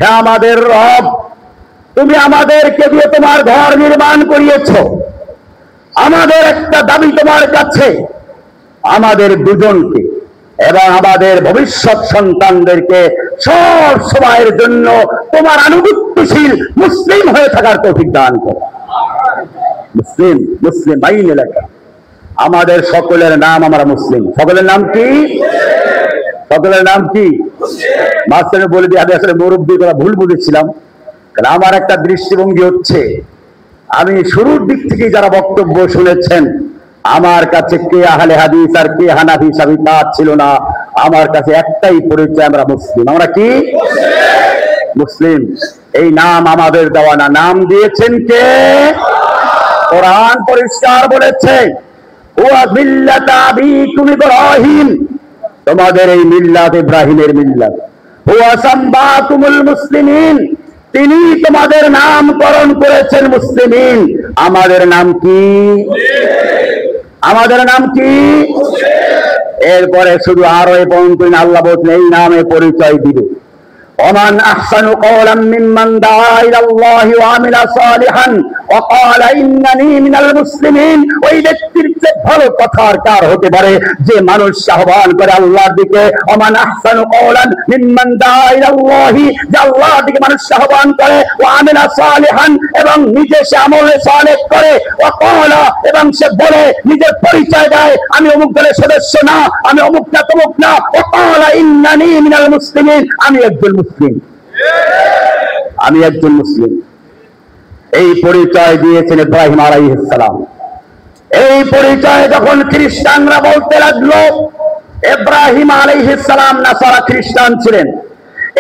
হে আমাদের রব, তুমি আমাদেরকে দিয়ে তোমার ঘর নির্মাণ করিয়েছো, আমাদের একটা দাবি তোমার কাছে, আমাদের দুজনকে এবং আমাদের ভবিষ্যৎ সন্তানদেরকে সব সময়ের জন্য তোমার আনুগত্যশীল মুসলিম হয়ে থাকার তৌফিক দান করো। মুসলিম, মুসলিমাইন লাকা। আমাদের সকলের নাম আমরা মুসলিম। সকলের নাম কি? সকলের নাম কি? মাস্টার বলে দিয়ে আমি আসলে মুরব্বী করা ভুল বুঝেছিলাম, কারণ আমার একটা দৃষ্টিভঙ্গি হচ্ছে, আমি শুরুর দিক থেকে যারা বক্তব্য শুনেছেন, আমার কাছে কে আহলে হাদিস আর কে হানাফি সাবি তা ছিল না। আমার কাছে একটাই পরিচয়, আমরা মুসলিম। আমরা কি? মুসলিম। এই নাম আমাদের দেওয়া না, নাম দিয়েছেন কে? কোরআন পরিষ্কার বলেছে, ওয়া মিল্লাতা আবিকুম ইব্রাহিম, তোমাদের এই মিল্লাত ইব্রাহিমের মিল্লাত। ওয়া সাম্মাকুমুল মুসলিমিন, তিনি তোমাদের নামকরণ করেছেন মুসলিমিন। আমাদের নাম কি? আমাদের নাম কি? এরপরে শুধু আরো এই পর্যন্ত আল্লাহ বলছেন এই নামে পরিচয় দিবে। ওমান আহসানু কওলাম মিম্মান দাআ ইলাল্লাহি ওয়া আমিলা সালিহান ওয়া ক্বালা ইন্নানী মিনাল মুসলিমিন। ওই ব্যক্তির চেয়ে ভালো কথা আর কার হতে পারে যে মানুষ আহ্বান করে আল্লাহর দিকে। ওমান আহসানু কওলান মিম্মান দাআ ইলাল্লাহি, যে আল্লাহর দিকে মানুষ আহ্বান করে, ওয়া আমিলা সালিহান, এবং নিজে সে আমলে সালেহ করে, ওয়া ক্বালা, এবং সে বলে, নিজের পরিচয় দেয়, আমি অমুক দলের সদস্য না, আমি অমুক না তমুক না, ওয়া ক্বালা ইন্নানী মিনাল মুসলিমিন, আমি একজন মুসলিম, আমি একজন মুসলিম। এই পরিচয় দিয়েছেন ইব্রাহিম আলাইহিস সালাম। এই পরিচয় যখন খ্রিস্টানরা বলতে লাগলো, ইব্রাহিম আলাইহিস সালাম নাসারা খ্রিস্টান ছিলেন,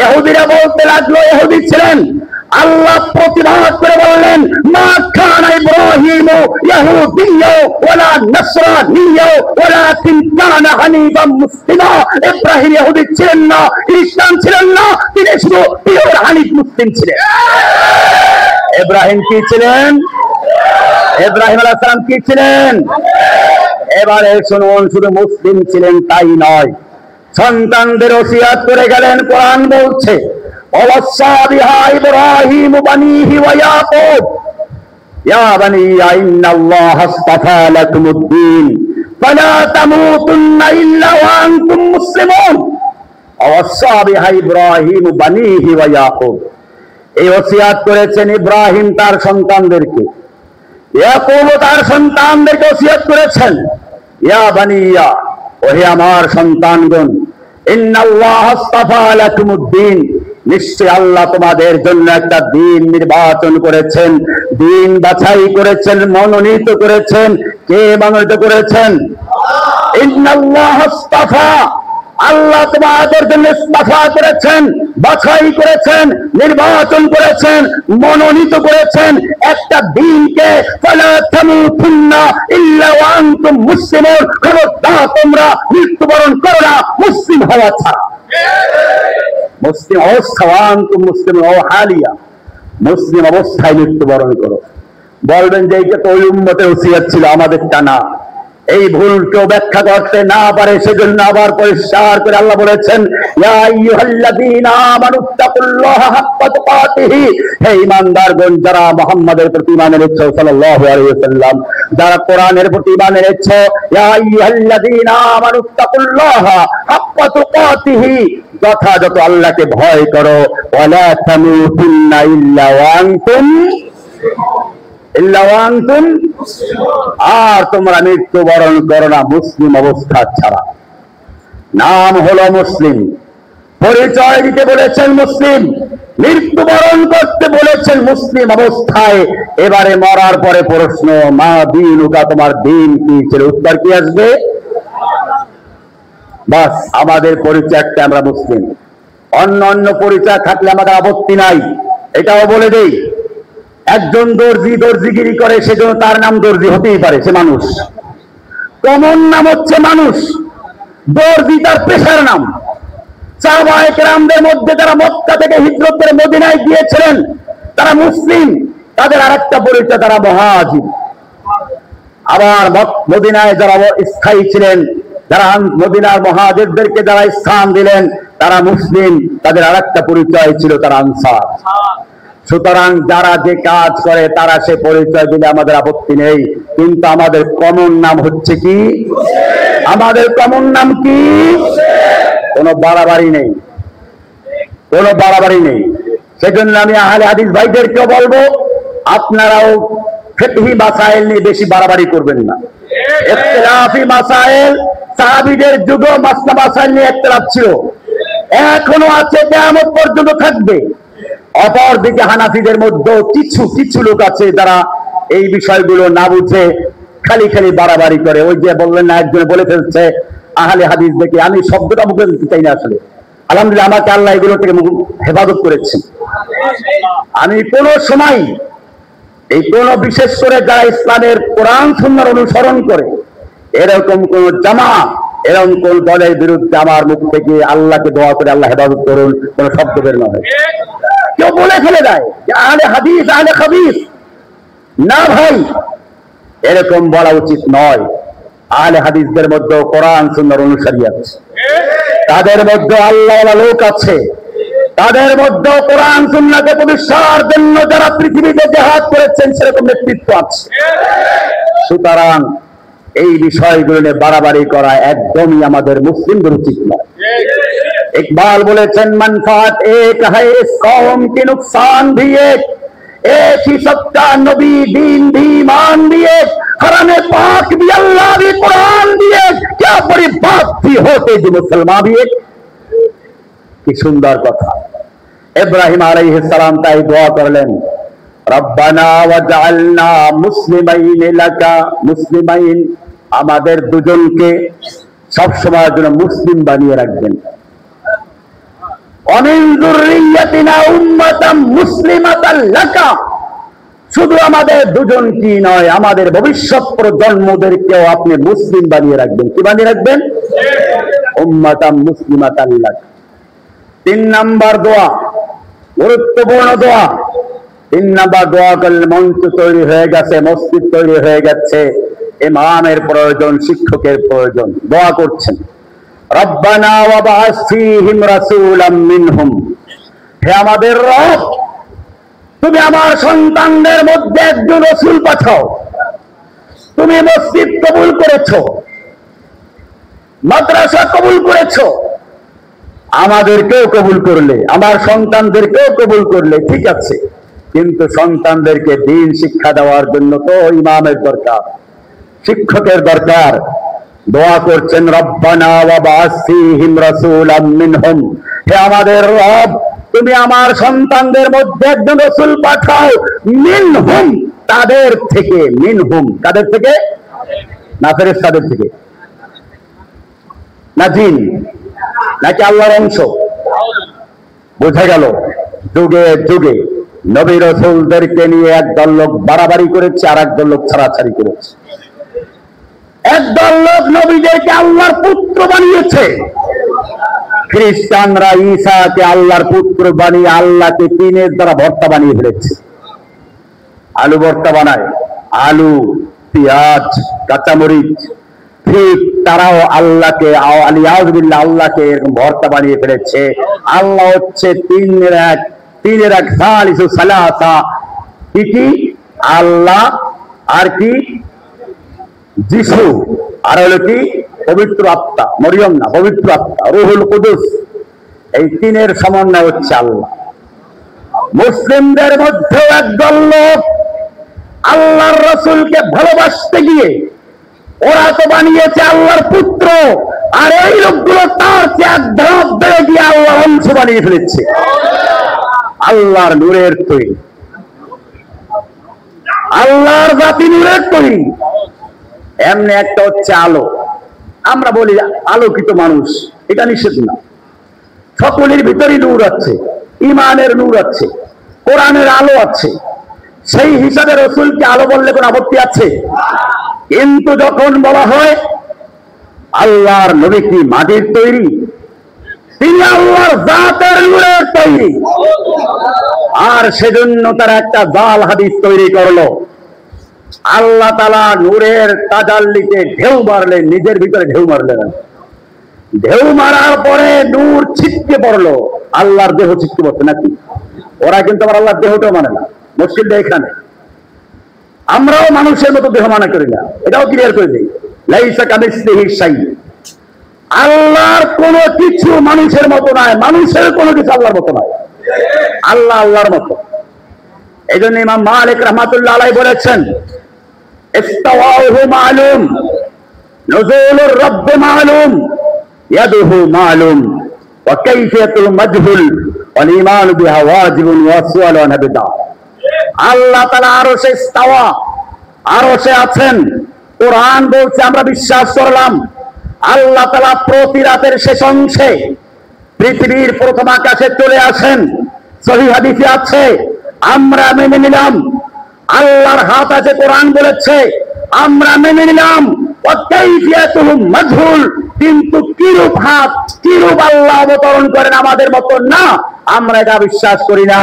ইহুদিরা বলতে লাগলো ইহুদি ছিলেন, আল্লাহ প্রতিবাদ করে বললেন, মা কানা ইব্রাহিম ইহুদিয়্যা ওয়ালা নাসরানিয়্যা ওয়ালাকিন কানা হানিফাম মুসলিমা। ইব্রাহিম ইহুদি ছিলেন না, খ্রিস্টান ছিলেন না, তিনি শুধু পিওর হানিফ মুসলিম ছিলেন। ইব্রাহিম কি ছিলেন? ইব্রাহিম আলাইহিস সালাম কি ছিলেন? এবারে শুনুন, শুধু মুসলিম ছিলেন তাই নয়, সন্তানদের ওসিয়ত করে গেলেন। কোরআন বলছে, ওয়াসা বিহা ইব্রাহিম বানিহি ওয়া ইয়াকুব ইয়া বানিয়া ইন্নাল্লাহা আসতাফা লাকুমুদ-দীন ফালা তামুতুন্না ইল্লা ওয়া আনতুম মুসলিমুন। ওয়াসা বিহা ইব্রাহিম বানিহি ওয়া ইয়াকুব, এই ওসিয়ত করেছেন ইব্রাহিম তার সন্তানদেরকে, ইয়াকুব তার সন্তানদেরকে ওসিয়ত করেছেন, ইয়া বানিয়া, ওহে আমার সন্তানগণ, ইন্নাল্লাহা আসতাফা লাকুমুদ-দীন, নিশ্চয় আল্লাহ তোমাদের জন্য একটা দিন নির্বাচন করেছেন, দিন বাছাই করেছেন, মনোনীত করেছেন। কে মনোনীত করেছেন? ইন্নাল্লাহা আসতাফা, আল্লাহ তোমাদের জন্য ইস্তাফা করেছেন, বাছাই করেছেন, নির্বাচন করেছেন, মনোনীত করেছেন একটা দিনকে। ফালা তামুতুন্না ইল্লা ওয়া আনতুম মুসলিমুন, খবরদার তোমরা মৃত্যুবরণ করো না মুসলিম হওয়া ছাড়া। মুসলিম অবস্থান, তুমি মুসলিম হালিয়া, মুসলিম অবস্থায় মৃত্যুবরণ করো। বলবেন যে এইটা তো ওই উম্মতের ওসিয়ত ছিল, আমাদেরটা না। এই ভুল কেউ ব্যাখ্যা করতে না পারে, সেজন্য আবার পরিষ্কার করে আল্লাহ বলেছেন, ইয়া আইয়ুহাল্লাযীনা আমানুত্তাকুল্লাহা হাক্কা তুকাতিহি, হে ঈমানদারগণ, যারা মুহাম্মাদের প্রতি ঈমান এনেছো সাল্লাল্লাহু আলাইহি ওয়াসাল্লাম, যারা কোরআনের প্রতি ঈমান এনেছো, ইয়া আইয়ুহাল্লাযীনা আমানুত্তাকুল্লাহা হাক্কা তুকাতিহি, যথাযথ আল্লাহকে ভয় করো। ওয়ালা তামুতুন্না ইল্লা ওয়া আনতুম, ইল্লা ওয়া আনতুম, আর তোমরা মৃত্যুবরণ করো না মুসলিম অবস্থা ছাড়া। নাম হলো মুসলিম, পরিচয় দিতে বলেছেন মুসলিম, মৃত্যুবরণ করতে বলেছেন মুসলিম অবস্থায়। এবারে মরার পরে প্রশ্ন, মা দীনুকা, তোমার দিন কি ছিল? উত্তর কি আসবে? বাস আমাদের পরিচয় একটা, আমরা মুসলিম। অন্য অন্য পরিচয় থাকলে আমাদের আপত্তি নাই, এটাও বলে দেই। একজন দর্জিগিরি করে, সেজন্য তার নাম দর্জি হতেই পারে, সে মানুষ। কমন নাম হচ্ছে মানুষ, দর্জি তার পেশার নাম। সাহাবায়ে কেরামদের মধ্যে যারা মক্কা থেকে হিজরত করে মদিনায় গিয়েছিলেন তারা মুসলিম, তাদের আরেকটা পরিচয়, তারা মুহাজির। আবার মদিনায় যারা স্থায়ী ছিলেন, যারা মদিনার মুহাজিরদেরকে যারা স্থান দিলেন, তারা মুসলিম, তাদের আরেকটা পরিচয় ছিল, তারা আনসার। সুতরাং যারা যে কাজ করে তারা সে পরিচয় দিলে আমাদের আপত্তি নেই, কিন্তু আমাদের কমন নাম হচ্ছে কি? আমাদের কমন নাম কি? কোনো বাড়াবাড়ি নেই, কোনো বাড়াবাড়ি নেই। সেজন্য আমি আহলে হাদিস ভাইদেরকেও বলবো, আপনারাও ফিকহি মাসাইল নিয়ে বেশি বাড়াবাড়ি করবেন না। ইখতিলাফি মাসাইল, সাহাবীদের যুগে মাসলা মাসাইল নিয়ে ইখতিলাফ ছিল, এখনো আছে, কিয়ামত পর্যন্ত থাকবে। অপরদিকে হানাফিদের মধ্যে কিছু লোক আছে যারা এই বিষয়গুলো না বুঝে খালি খালি বাড়াবাড়ি করে। ওই যে বললেন না, একজন বলে ফেলছে আহলে হাদিস দেখে, আমি শব্দটা মুখে দিতে চাই না আসলে। আলহামদুলিল্লাহ আমাকে আল্লাহ এগুলো থেকে হেফাজত করেছেন। আমি কোন সময় এই কোন, বিশেষ করে যারা ইসলামের কোরআন সুন্নাহর অনুসরণ করে, এরকম কোন জামাত, এরকম কোন দলের বিরুদ্ধে আমার মুখ থেকে আল্লাহকে দোয়া করে আল্লাহ হেফাজত করুন কোন শব্দ বের না হয়। কেউ বলে ফেলে দেয় যে আহলে হাদিস আহলে খাবিস, না ভাই, এরকম বলা উচিত নয়। আহলে হাদিসদের মধ্যে কোরআন সুন্নাহর অনুসারী আছে, তাদের মধ্যে আল্লাহওয়ালা লোক আছে, তাদের মধ্যে কোরআন সুন্নাহকে প্রতিষ্ঠার জন্য যারা পৃথিবীতে জিহাদ করেছেন সেরকম নেতৃত্ব আছে। সুতরাং এই বিষয়গুলো নিয়ে বাড়াবাড়ি করা একদমই আমাদের মুসলিমদের উচিত নয়। ইকবাল বলেছেন, মানফাত এক है इस कौम की नुकसान भी एक ही सबका नबी दीन भी ईमान भी एक, हरामे पाक भी अल्लाह भी कुरान भी एक, क्या बड़ी बात थी होते जो मुसलमान भी एक। কি সুন্দর কথা। ইব্রাহিম আলাইহিস সালাম তাই দোয়া করলেন, রব্বানা ওয়াজআলনা মুসলিমাইন লাকা, মুসলিমাইন, আমাদের দুজনকে সব সময়ের জন্য মুসলিম বানিয়ে রাখবেন। অমিন যুররিয়াতিনা উম্মাতাম মুসলিমাতাল লাকা, শুধু আমাদের দুজন কি নয়, আমাদের ভবিষ্যৎ প্রজন্মদেরকেও আপনি মুসলিম বানিয়ে রাখবেন। কি বানিয়ে রাখবেন? উম্মাতাম মুসলিমাতাল লাকা। 3 নাম্বার দোয়া, গুরুত্বপূর্ণ দোয়া। 3 নাম্বার দোয়া করলে মঞ্চ তৈরি হয়ে গেছে, মসজিদ তৈরি হয়ে গেছে, ইমামের প্রয়োজন, শিক্ষকের প্রয়োজন। দোয়া করছেন, রব্বানা ওয়াবআস ফীহিম রাসূলাম মিনহুম, হে আমাদের রব, তুমি আমার সন্তানদের মধ্যে একজন রাসূল পাঠাও। তুমি মসজিদ কবুল করেছো, মাদ্রাসা কবুল করেছো, আমাদেরকেও কবুল করলে, আমার সন্তানদেরকেও কবুল করলে, ঠিক আছে, কিন্তু সন্তানদেরকে দ্বীন শিক্ষা দেওয়ার জন্য তো ইমামের দরকার, শিক্ষকের দরকার। দোয়া করছেন, রব্বানা ওয়াবআস ফীহিম রাসূলাম মিনহুম, হে আমাদের রব, তুমি আমার সন্তানদের মধ্যে একজন রাসূল পাঠাও, মিনহুম, তাদের থেকে। মিনহুম, তাদের থেকে না ফেরেশতাদের থেকে না জিন নাকি আল্লাহর অংশ? বোঝা গেল, যুগে যুগে নবী রাসূলদেরকে নিয়ে একদল লোক বাড়াবাড়ি করেছে, আর একদল লোক ছাড়াছাড়ি করেছে। একদল লোক নবীদেরকে আল্লাহর পুত্র বানিয়েছে, খ্রিস্টানরা ঈসাকে আল্লাহর পুত্র বানিয়ে আল্লাহকে তিনের দ্বারা ভর্তা বানিয়ে ফেলেছে। আলু ভর্তা বানায়, আলু, পেঁয়াজ, কাঁচামরিচ, ঠিক তারাও আল্লাহকে আলিয়াযুবিল্লাহ আল্লাহকে এরকম ভর্তা বানিয়ে ফেলেছে। আল্লাহ হচ্ছে তিনের এক সালিসু সালাসা, কি আল্লাহ আর কি যিশু, আর হলো কি পবিত্র আত্মা, মরিয়ম না, পবিত্র আত্মা, রূহুল কুদুস, এই তিনের সমন্বয় হচ্ছে আল্লাহ। মুসলিমদের মধ্যেও একদল লোক আল্লাহর রাসূলকে ভালোবাসতে গিয়ে ওরা তো বানিয়েছে আল্লাহর পুত্র, আর এই লোকগুলো তার চেয়ে এক ধাপ বেড়ে গিয়ে আল্লাহর অংশ বানিয়ে ফেলেছে। আল্লাহর নূরের তৈরি, আল্লাহর জাতি নূরের তৈরি। এমনি একটা হচ্ছে আলো, আমরা বলি আলোকিত মানুষ, এটা নিষেধ না। সকলের ভিতরেই নূর আছে, ইমানের নূর আছে, কোরআনের আলো আছে। সেই হিসাবে রসুলকে আলো বললে কোনো আপত্তি আছে? কিন্তু যখন বলা হয় আল্লাহর নবী কি মাটির তৈরি, তিনি আল্লাহর জাতের নূরের তৈরি, আর সেজন্য তারা একটা জাল হাদিস তৈরি করলো। আল্লাহ তাআলা নূরের তাজাল্লিতে ঢেউ মারলেন, নিজের ভিতরে ঢেউ মারলেন। ঢেউ মারার পরে নূর ছিটকে পড়লো, আল্লাহর দেহ ছিটকে পড়ছে নাকি? ওরা কিন্তু আবার আল্লাহর দেহটাও মানে না। মুশকিলটা এখানে, আমরাও মানুষের মতো দেহ মানা করি না, এটাও ক্লিয়ার করে দিই। লাইসা কামিসলিহি শাই, আল্লাহর কোন কিছু মানুষের মতো নয়, মানুষের কোনো কিছু আল্লাহর মতো নয়, আল্লাহ আল্লাহর মতো। এই জন্য ইমাম মালিক রাহমাতুল্লাহ আলাইহি বলেছেন, ইস্তাওয়াহু মালুম, নুজুলুর রব্ব মালুম, ইয়াদুহু মালুম, ওয়া কাইফিয়াতুল মাজহুল, ওয়াল ঈমান বিহা ওয়াজিবুন ওয়া সুআলু আনহা বিদআ। আল্লাহ তাআলা আরশে ইস্তাওয়া, আরশে আছেন। কোরআন বলছে, আমরা বিশ্বাস করলাম আল্লাহ তাআলা প্রতি রাতের শেষ অংশে পৃথিবীর প্রথম আকাশে চলে আসেন। সহিহ হাদিসে আছে, আমরা মেনে নিলাম আল্লাহর হাত আছে, কোরআন বলেছে, আমরা মেনে নিলাম। মাজহুল, কিন্তু কিরূপ হাত, কিরূপ আল্লাহ অবতরণ করেন আমাদের মতো না, আমরা এটা বিশ্বাস করি না।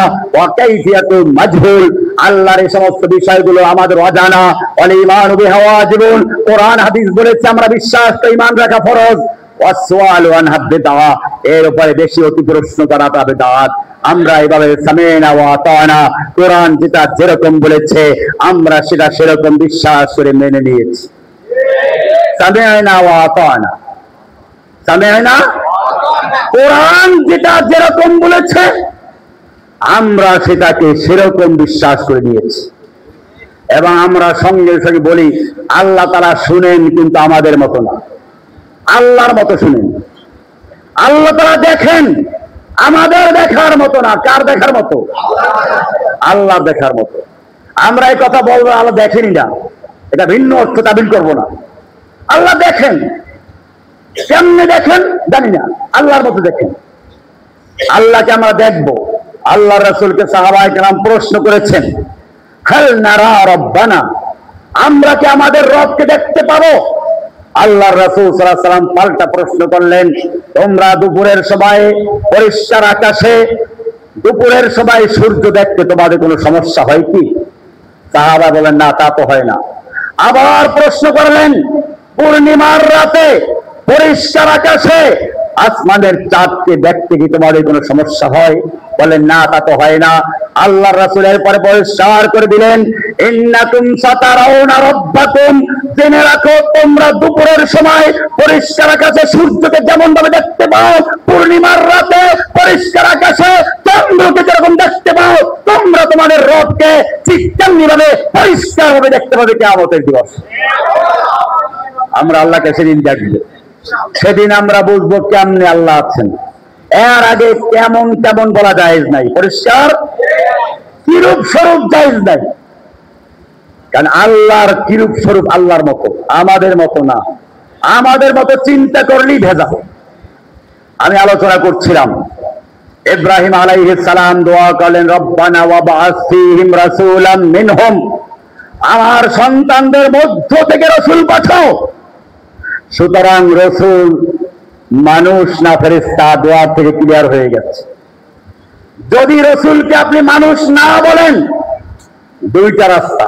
মাজহুল, আল্লাহর এই সমস্ত বিষয়গুলো আমাদের অজানা। ওয়াল ঈমানু বিহা ওয়াজিবুন, কোরআন হাদিস বলেছে আমরা বিশ্বাস তো ঈমান রাখা ফরজ। ওয়াসওয়ালু আনহা বিদআ, এর উপরে বেশি অতি প্রশ্ন করাটা বিদআত। আমরা এভাবে সামিনা ওয়া আতানা, কোরআন যেটা যেরকম বলেছে আমরা সেটা সেরকম বিশ্বাস করে মেনে নিয়েছি। সামিনা ওয়া আতানা, সামিনা, কোরআন যেটা যেরকম বলেছে আমরা সেটাকে সেরকম বিশ্বাস করে নিয়েছি। এবং আমরা সঙ্গে সঙ্গে বলি আল্লাহ তাআলা শুনেন, কিন্তু আমাদের মতো না, আল্লাহর মতো শুনেন। আল্লাহ তাআলা দেখেন, আমাদের দেখার মতো না। কার দেখার মতো? আল্লাহ দেখার মতো। আমরা এই কথা বলবো আল্লাহ দেখেনি না, এটা ভিন্ন অর্থ তাবিল করবো না। আল্লাহ দেখেন, কেমনে দেখেন জানি না, আল্লাহর মতো দেখেন। আল্লাহকে আমরা দেখবো। আল্লাহ রাসূলকে সাহাবায়ে কেরাম প্রশ্ন করেছেন, হাল নারা রব্বানা, আমরা কি আমাদের রবকে দেখতে পাবো? আল্লাহর রাসূল সাল্লাল্লাহু আলাইহি ওয়াসাল্লাম পাল্টা প্রশ্ন করলেন, তোমরা দুপুরের সময় পরিষ্কার আকাশে দুপুরের সময় সূর্য দেখতে তোমাদের কোনো সমস্যা হয় কি? সাহাবা বলেন, না, তা তো হয় না। আবার প্রশ্ন করলেন, পূর্ণিমার রাতে পরিষ্কার আকাশে আসমানের চাঁদকে দেখতে কি তোমাদের কোনো সমস্যা হয়? বলেন, না, তা তো হয় না। আল্লাহর রাসূল এরপরে পরিষ্কার করে দিলেন, ইন্নাকুম সাতারাউনা রাব্বাকুম, জেনে রাখো তোমরা দুপুরের সময় পরিষ্কার আকাশে সূর্যকে যেমন ভাবে দেখতে পাও, পূর্ণিমার রাতে পরিষ্কার আকাশে চন্দ্রকে যেরকম দেখতে পাও, তোমরা তোমাদের রবকে ঠিক তেমনি ভাবে পরিষ্কার ভাবে দেখতে পাবে কিয়ামতের দিবস। আমরা আল্লাহকে সেদিন দেখব, সেদিন আমরা বুঝবো কেমনে আল্লাহ আছেন। এর আগে কেমন কেমন বলা জায়েজ নাই, পরিষ্কার কিরূপ স্বরূপ জায়েজ নাই। কারণ আল্লাহর কিরূপ স্বরূপ আল্লাহর মতো, আমাদের মতো না। আমাদের মতো চিন্তা করলেই ভেজা। আমি আলোচনা করছিলাম, ইব্রাহিম আলাইহিস সালাম দোয়া করলেন, রব্বানা ওয়াবআস ফীহিম রাসূলাম মিনহুম, আমার সন্তানদের মধ্য থেকে রাসূল পাঠাও। সুতরাং রাসূল মানুষ না ফেরেশতা, দোয়া থেকে ক্লিয়ার হয়ে গেছে। যদি রাসূলকে আপনি মানুষ না বলেন, দুইটা রাস্তা,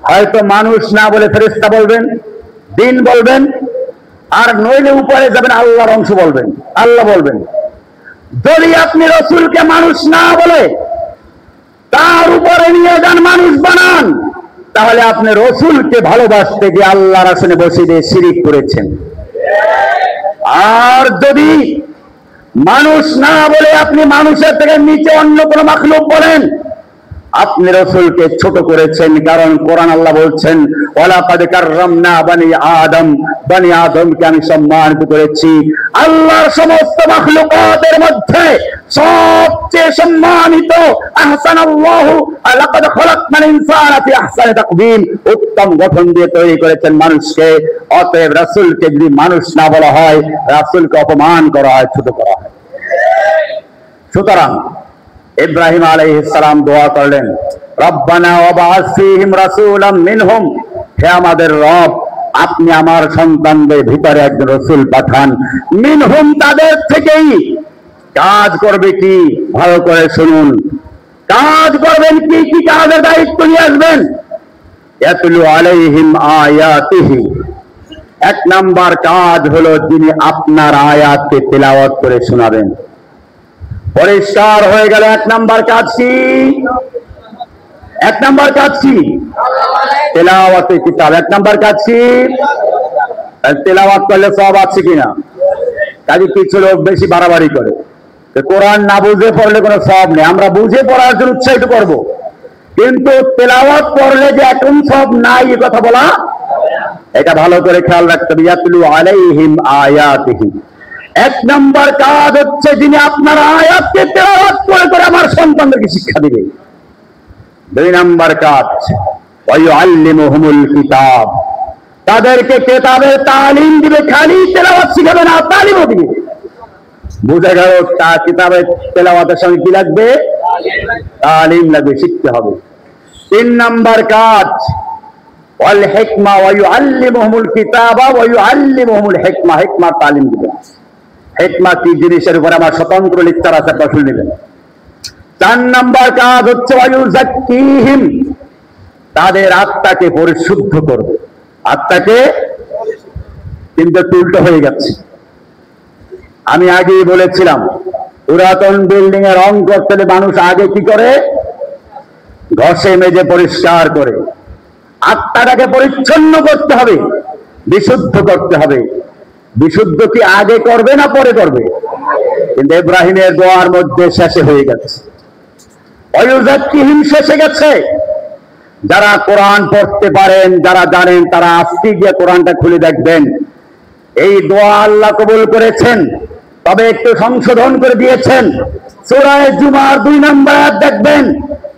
হয়তো মানুষ না বলে ফেরেশতা বলবেন, দিন বলবেন, আর নইলে উপরে যাবেন আল্লাহর অংশ বলবেন, আল্লাহ বলবেন। যদি আপনি রাসূলকে মানুষ না বলে তার উপরে নিয়ে যান, মানুষ বানান, তাহলে আপনি রাসূলকে ভালোবাসতে গিয়ে আল্লাহর আসনে বসিয়ে দিয়ে শিরিক করেছেন। আর যদি মানুষ না বলে আপনি মানুষের থেকে নিচে অন্য কোনো মাখলুক বলেন, আপনি রাসূলকে ছোট করেছেন, কারণ কোরআন আল্লাহ বলছেন ওয়ালাকাদ কাররামনা বনি আদমকে আমি সম্মানিত করেছি। আল্লাহর সমস্ত মাখলুকাতের মধ্যে সবচেয়ে সম্মানিত আহসানাল্লাহু লাকাদ খালাকনাল ইনসানা ফি আহসানি তাকবীম, উত্তম গঠন দিয়ে তৈরি করেছেন মানুষকে। অতএব রাসূলকে যদি মানুষ না বলা হয়, রাসূলকে অপমান করা হয়, ছোট করা হয়। সুতরাং ইব্রাহিম আলাইহিস সালাম দোয়া করলেন, রব্বানা ওয়াবআস ফীহিম রাসূলাম মিনহুম, হে আমাদের রব, আপনি আমার সন্তানদের ভিতরে একজন রাসূল পাঠান। মিনহুম, তাদের থেকেই। কাজ করবে কি? ভালো করে শুনুন। কাজ করবেন কি? কি কাজের দায়িত্ব নিয়ে আসবেন? ইয়াতলু আলাইহিম আয়াতিহি, এক নাম্বার কাজ হলো যিনি আপনার আয়াতকে তেলাওয়াত করে শোনাবেন। পরিষ্কার হয়ে গেল এক নাম্বার কাজ কি? এক নাম্বার কাজ কি? তেলাওয়াতে কিতাব। এক নাম্বার কাজ কি? তেলাওয়াত করলে সব আছে কিনা? কাজে কিছু লোক বেশি বাড়াবাড়ি করে, কোরআন না বুঝে পড়লে কোনো সব নেই। আমরা বুঝে পড়ার জন্য উৎসাহিত করব, কিন্তু তেলাওয়াত করলে যে এখন সব নাই এ কথা বলা, এটা ভালো করে খেয়াল রাখতে হবে। ইয়াতলু আলাইহিম আয়াতিহি, এক নাম্বার কাজ হচ্ছে যিনি আপনার আয়াতকে তেলাওয়াত করে করে আমার সন্তানদেরকে শিক্ষা দিবে। দুই নাম্বার কাজ ওয়ায়ুআল্লিমুহুমুল কিতাব, তাদেরকে কিতাবের তালিম দিবে। খালি তেলাওয়াত শিখাবে না, তালিমও দিবে। বুঝা গেল? তা কিতাবের তেলাওয়াতের সঙ্গে কি লাগবে? তালিম লাগবে, শিখতে হবে। তিন নাম্বার কাজ ওয়াল হিকমা ওয়ায়ুআল্লিমুহুমুল কিতাবা ওয়ায়ুআল্লিমুহুমুল হিকমা, হিকমার তালিম দিবে। হিকমা কি জিনিসের উপরে আমার স্বতন্ত্র লেকচার আছে, আপনারা শুনে নেবেন। চার নাম্বার কাজ হচ্ছে ওয়ায়ুযাক্কিহিম, তাদের আত্মাকে পরিশুদ্ধ করবে। আত্মাকে, কিন্তু উল্টো হয়ে যাচ্ছে। আমি আগেই বলেছিলাম, পুরাতন বিল্ডিং এ রং করতে হলে মানুষ আগে কি করে? ঘষে মেজে পরিষ্কার করে। আত্মাটাকে পরিচ্ছন্ন করতে হবে, বিশুদ্ধ করতে হবে। বিশুদ্ধ কি আগে করবে না পরে করবে? কিন্তু ইব্রাহিমের দোয়ার মধ্যে শেষে হয়ে গেছে, ওয়ায়ুযাক্কিহিম শেষে গেছে। যারা কোরআন পড়তে পারেন, যারা জানেন, তারা আজকে গিয়ে কোরআনটা খুলে দেখবেন। এই দোয়া আল্লাহ কবুল করেছেন, তবে একটু সংশোধন করে দিয়েছেন। সূরা জুমার 2 নম্বর আয়াত দেখবেন,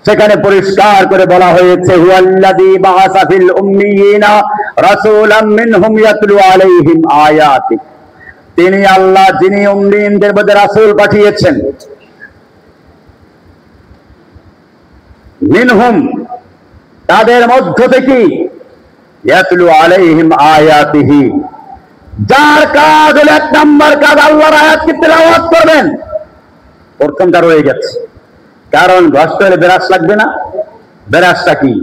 সেখানে পরিষ্কার করে বলা হয়েছে হুয়াল্লাযী বাআসা ফিল উম্মিয়িনা রাসূলাম মিনহুম ইয়াতলু আলাইহিম আয়াতি, তিনি আল্লাহ যিনি উম্মিয়িনদের মধ্যে রাসূল পাঠিয়েছেন। মিনহুম, তাদের মধ্য থেকে, ইয়াতলু আলাইহিম আয়াতিহি, যার কাজ হলো এক নাম্বার কাজ আল্লাহর আয়াতকে তেলাওয়াত করবেন। প্রথমটা রয়ে গেছে, কারণ ঘষতে হলে বেরাস লাগবে না। বেরাসটা কি?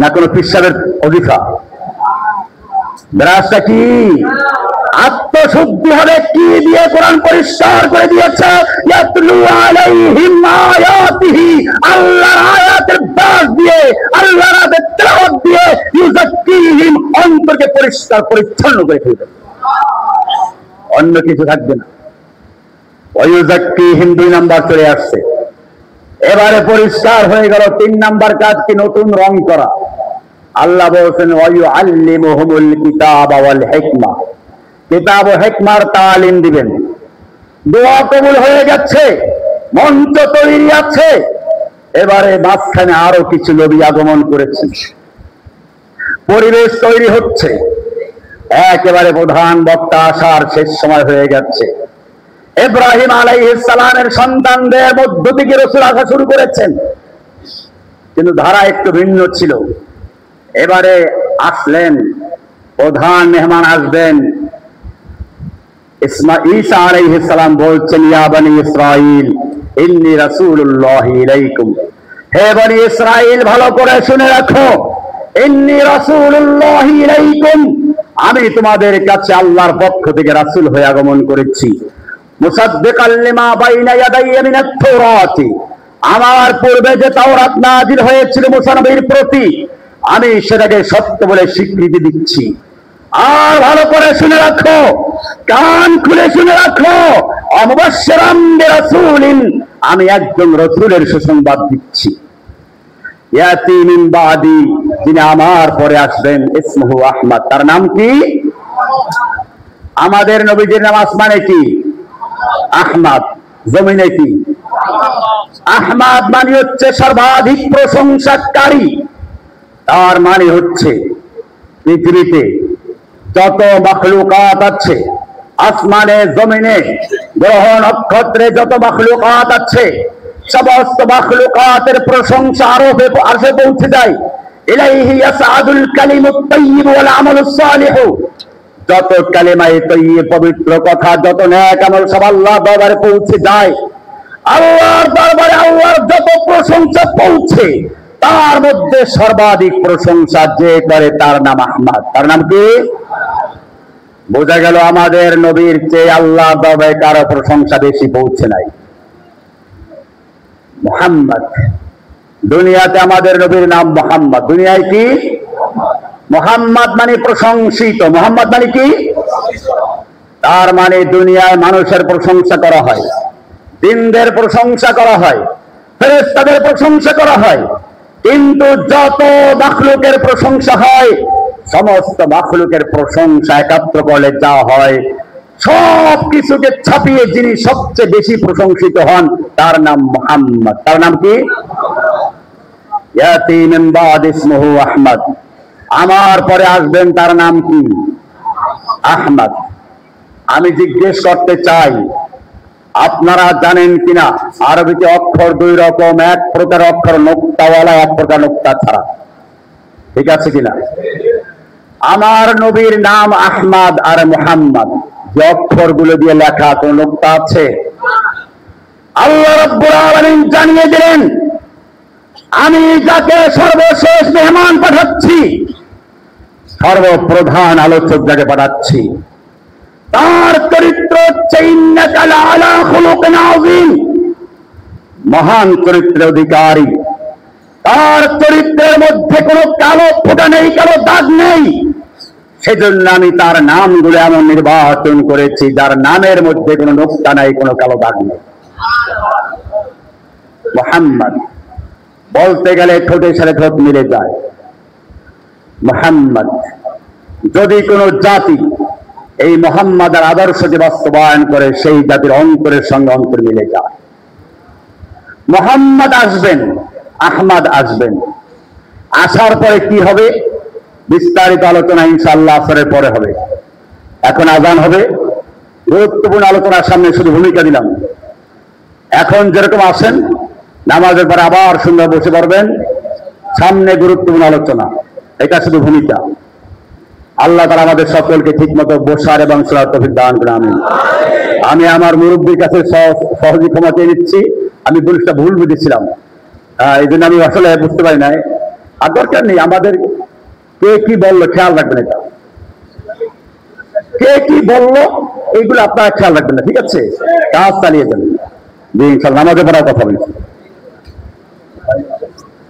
না কোনো পিসাবের অধিকার? বেরাসটা কি? আত্মশুদ্ধি হবে। কি দিয়ে? কোরআন পরিষ্কার করে দিয়েছে ইয়াতলু আলাইহিম আয়াতিহি, আল্লাহর আয়াতের দাস দিয়ে, আল্লাহর আয়াতের তেলাওয়াত দিয়ে ইউযাক্কিহিম, অন্তরকে পরিষ্কার পরিচ্ছন্ন করে ফেলবে, অন্য কিছু থাকবে না। ওয়ায়ুযাক্কিহিম 2 নাম্বার চলে আসছে। এবারে পরিষ্কার হয়ে গেল। 3 নাম্বার কাজ কি? নতুন রং করা। আল্লাহ বলছেন ওয়ায়ুআল্লিমুহুমুল কিতাবা ওয়াল হিকমা, কিতাব ও হিকমার তালিম দিবেন। দোয়া কবুল হয়ে গেছে, মঞ্চ তৈরি আছে। এবারে মাঝখানে আরো কিছু নবী আগমন করেছেন, পরিবেশ তৈরি হচ্ছে। একেবারে প্রধান বক্তা আসার শেষ সময় হয়ে যাচ্ছে। ইব্রাহিম আলাইহিস সালামের সন্তানদের মধ্য থেকে রাসূল আসা শুরু করেছেন, কিন্তু ধারা একটু ভিন্ন ছিল। এবারে আসলেন, প্রধান মেহমান আসবেন। ঈসা আলাইহিস সালাম বলছেন ইয়া বনি ইসরাঈল ইন্নী রাসূলুল্লাহি ইলাইকুম, হে বনি ইসরাঈল ভালো করে শুনে রাখো, ইন্নী রাসূলুল্লাহি ইলাইকুম, আমি তোমাদের কাছে আল্লাহর পক্ষ থেকে রাসূল হয়ে আগমন করেছি। মুসাদ্দিকাল লিমা বাইনা ইয়াদাইয়া মিনাত তাওরাতি, আমার পূর্বে যে তাওরাত নাযিল হয়েছিল মুসা নবীর প্রতি, আমি সেটাকে সত্য বলে স্বীকৃতি দিচ্ছি। আর ভালো করে শুনে রাখো, কান খুলে শুনে রাখো, মুবাশশিরাম বিরাসূলিন, আমি একজন রাসূলের সুসংবাদ দিচ্ছি। ইয়াতি মিন বাদি, যিনি আমার পরে আসবেন, ইসমুহু আহমদ, তার নাম কি? আমাদের নবীজির নাম আসমানে কি? আহমদ, জমিনে কি? আহমদ মানে হচ্ছে সর্বাধিক প্রশংসাকারী। তার মানে হচ্ছে পৃথিবীতে যত মাখলুকাত আছে, আসমানে জমিনে গ্রহ নক্ষত্রে যত মাখলুকাত আছে, সমস্ত মাখলুকাতের প্রশংসা আরশে পৌঁছে যায়। ইলাইহি ইয়াসআদুল কালিমুত তাইয়্যিব ওয়াল আমালুস সালিহু, যত কালিমায়ে তাইয়্যিব পবিত্র কথা, যত নেক আমল সব আল্লাহর দরবারে পৌঁছে যায়। আল্লাহর দরবারে আল্লাহর যত প্রশংসা পৌঁছে, তার মধ্যে সর্বাধিক প্রশংসা যে করে তার নাম আহমদ। তার নাম কি? বোঝা গেল আমাদের নবীর চেয়ে আল্লাহর দরবারে কারো প্রশংসা বেশি পৌঁছে নাই। মুহাম্মদ, দুনিয়াতে আমাদের নবীর নাম মুহাম্মদ। দুনিয়ায় কি? মুহাম্মদ মানে প্রশংসিত। মুহাম্মদ মানে কি? তার মানে দুনিয়ায় মানুষের প্রশংসা করা হয়, জিনদের প্রশংসা করা হয়, ফেরেশতাদের প্রশংসা করা হয়, কিন্তু যত মাখলুকের প্রশংসা হয়, সমস্ত মাখলুকের প্রশংসা একাত্র করলে যা হয়, সব কিছুকে ছাপিয়ে যিনি সবচেয়ে বেশি প্রশংসিত হন, তার নাম মুহাম্মদ। তার নাম কি? ইয়াতি মিন বাদ ইসমুহু আহমদ, আমার পরে আসবেন, তার নাম কি? আহমদ। আমি জিজ্ঞেস করতে চাই, আপনারা জানেন কিনা আরবিতে অক্ষর দুই রকম, এক প্রকার অক্ষর নোক্তাওয়ালা, এক প্রকার নোক্তা ছাড়া। ঠিক আছে কিনা? আমার নবীর নাম আহমদ আর মুহাম্মদ, যে অক্ষরগুলো দিয়ে লেখা, কোন নোক্তা আছে? আল্লাহ রাব্বুল আলামিন জানিয়ে দিলেন, আমি যাকে সর্বশেষ মেহমান পাঠাচ্ছি, সর্বপ্রধান আলোচক যাকে পাঠাচ্ছি, তার চরিত্র হচ্ছে ইন্নাকা লাআলা খুলুকিন আযীম, মহান চরিত্রের অধিকারী। তার চরিত্রের মধ্যে কোনো কালো ফোঁটা নেই, কালো দাগ নেই। সেজন্য আমি তার নামগুলো এমন নির্বাচন করেছি যার নামের মধ্যে কোনো নোক্তা নাই, কোনো কালো দাগ নেই। মুহাম্মদ বলতে গেলে ঠোঁটের সাথে ঠোঁট মিলে যায়। মুহাম্মদ, যদি কোনো জাতি এই মুহাম্মাদের আদর্শকে বাস্তবায়ন করে, সেই জাতির অন্তরের সঙ্গে অন্তর মিলে যায়। মুহাম্মদ আসবেন, আহমদ আসবেন। আসার পরে কি হবে বিস্তারিত আলোচনা ইনশাআল্লাহ আসরের পরে হবে। এখন আজান হবে, গুরুত্বপূর্ণ আলোচনার সামনে শুধু ভূমিকা দিলাম। এখন যেরকম আসেন, নামাজের পরে আবার সুন্দর বসে পড়বেন, সামনে গুরুত্বপূর্ণ আলোচনা, এটা শুধু ভূমিকা। আল্লাহ তাআলা আমাদের সকলকে ঠিক মতো বসার এবং শোনার তৌফিক দান করুন, আমিন। আমি আমার মুরব্বির কাছে সহজে ক্ষমা চেয়ে নিচ্ছি, আমি পুলিশটা ভুল বুঝেছিলাম, এই জন্য আমি আসলে বুঝতে পারি নাই। আর দরকার নেই, আমাদের কে কি বললো খেয়াল রাখবেন, এটা কে কি বললো এইগুলো আপনারা খেয়াল রাখবেন না, ঠিক আছে? কাজ চালিয়ে যাবেন। জি ইনশাআল্লাহ, নামাজে পড়ার কথা বলছি।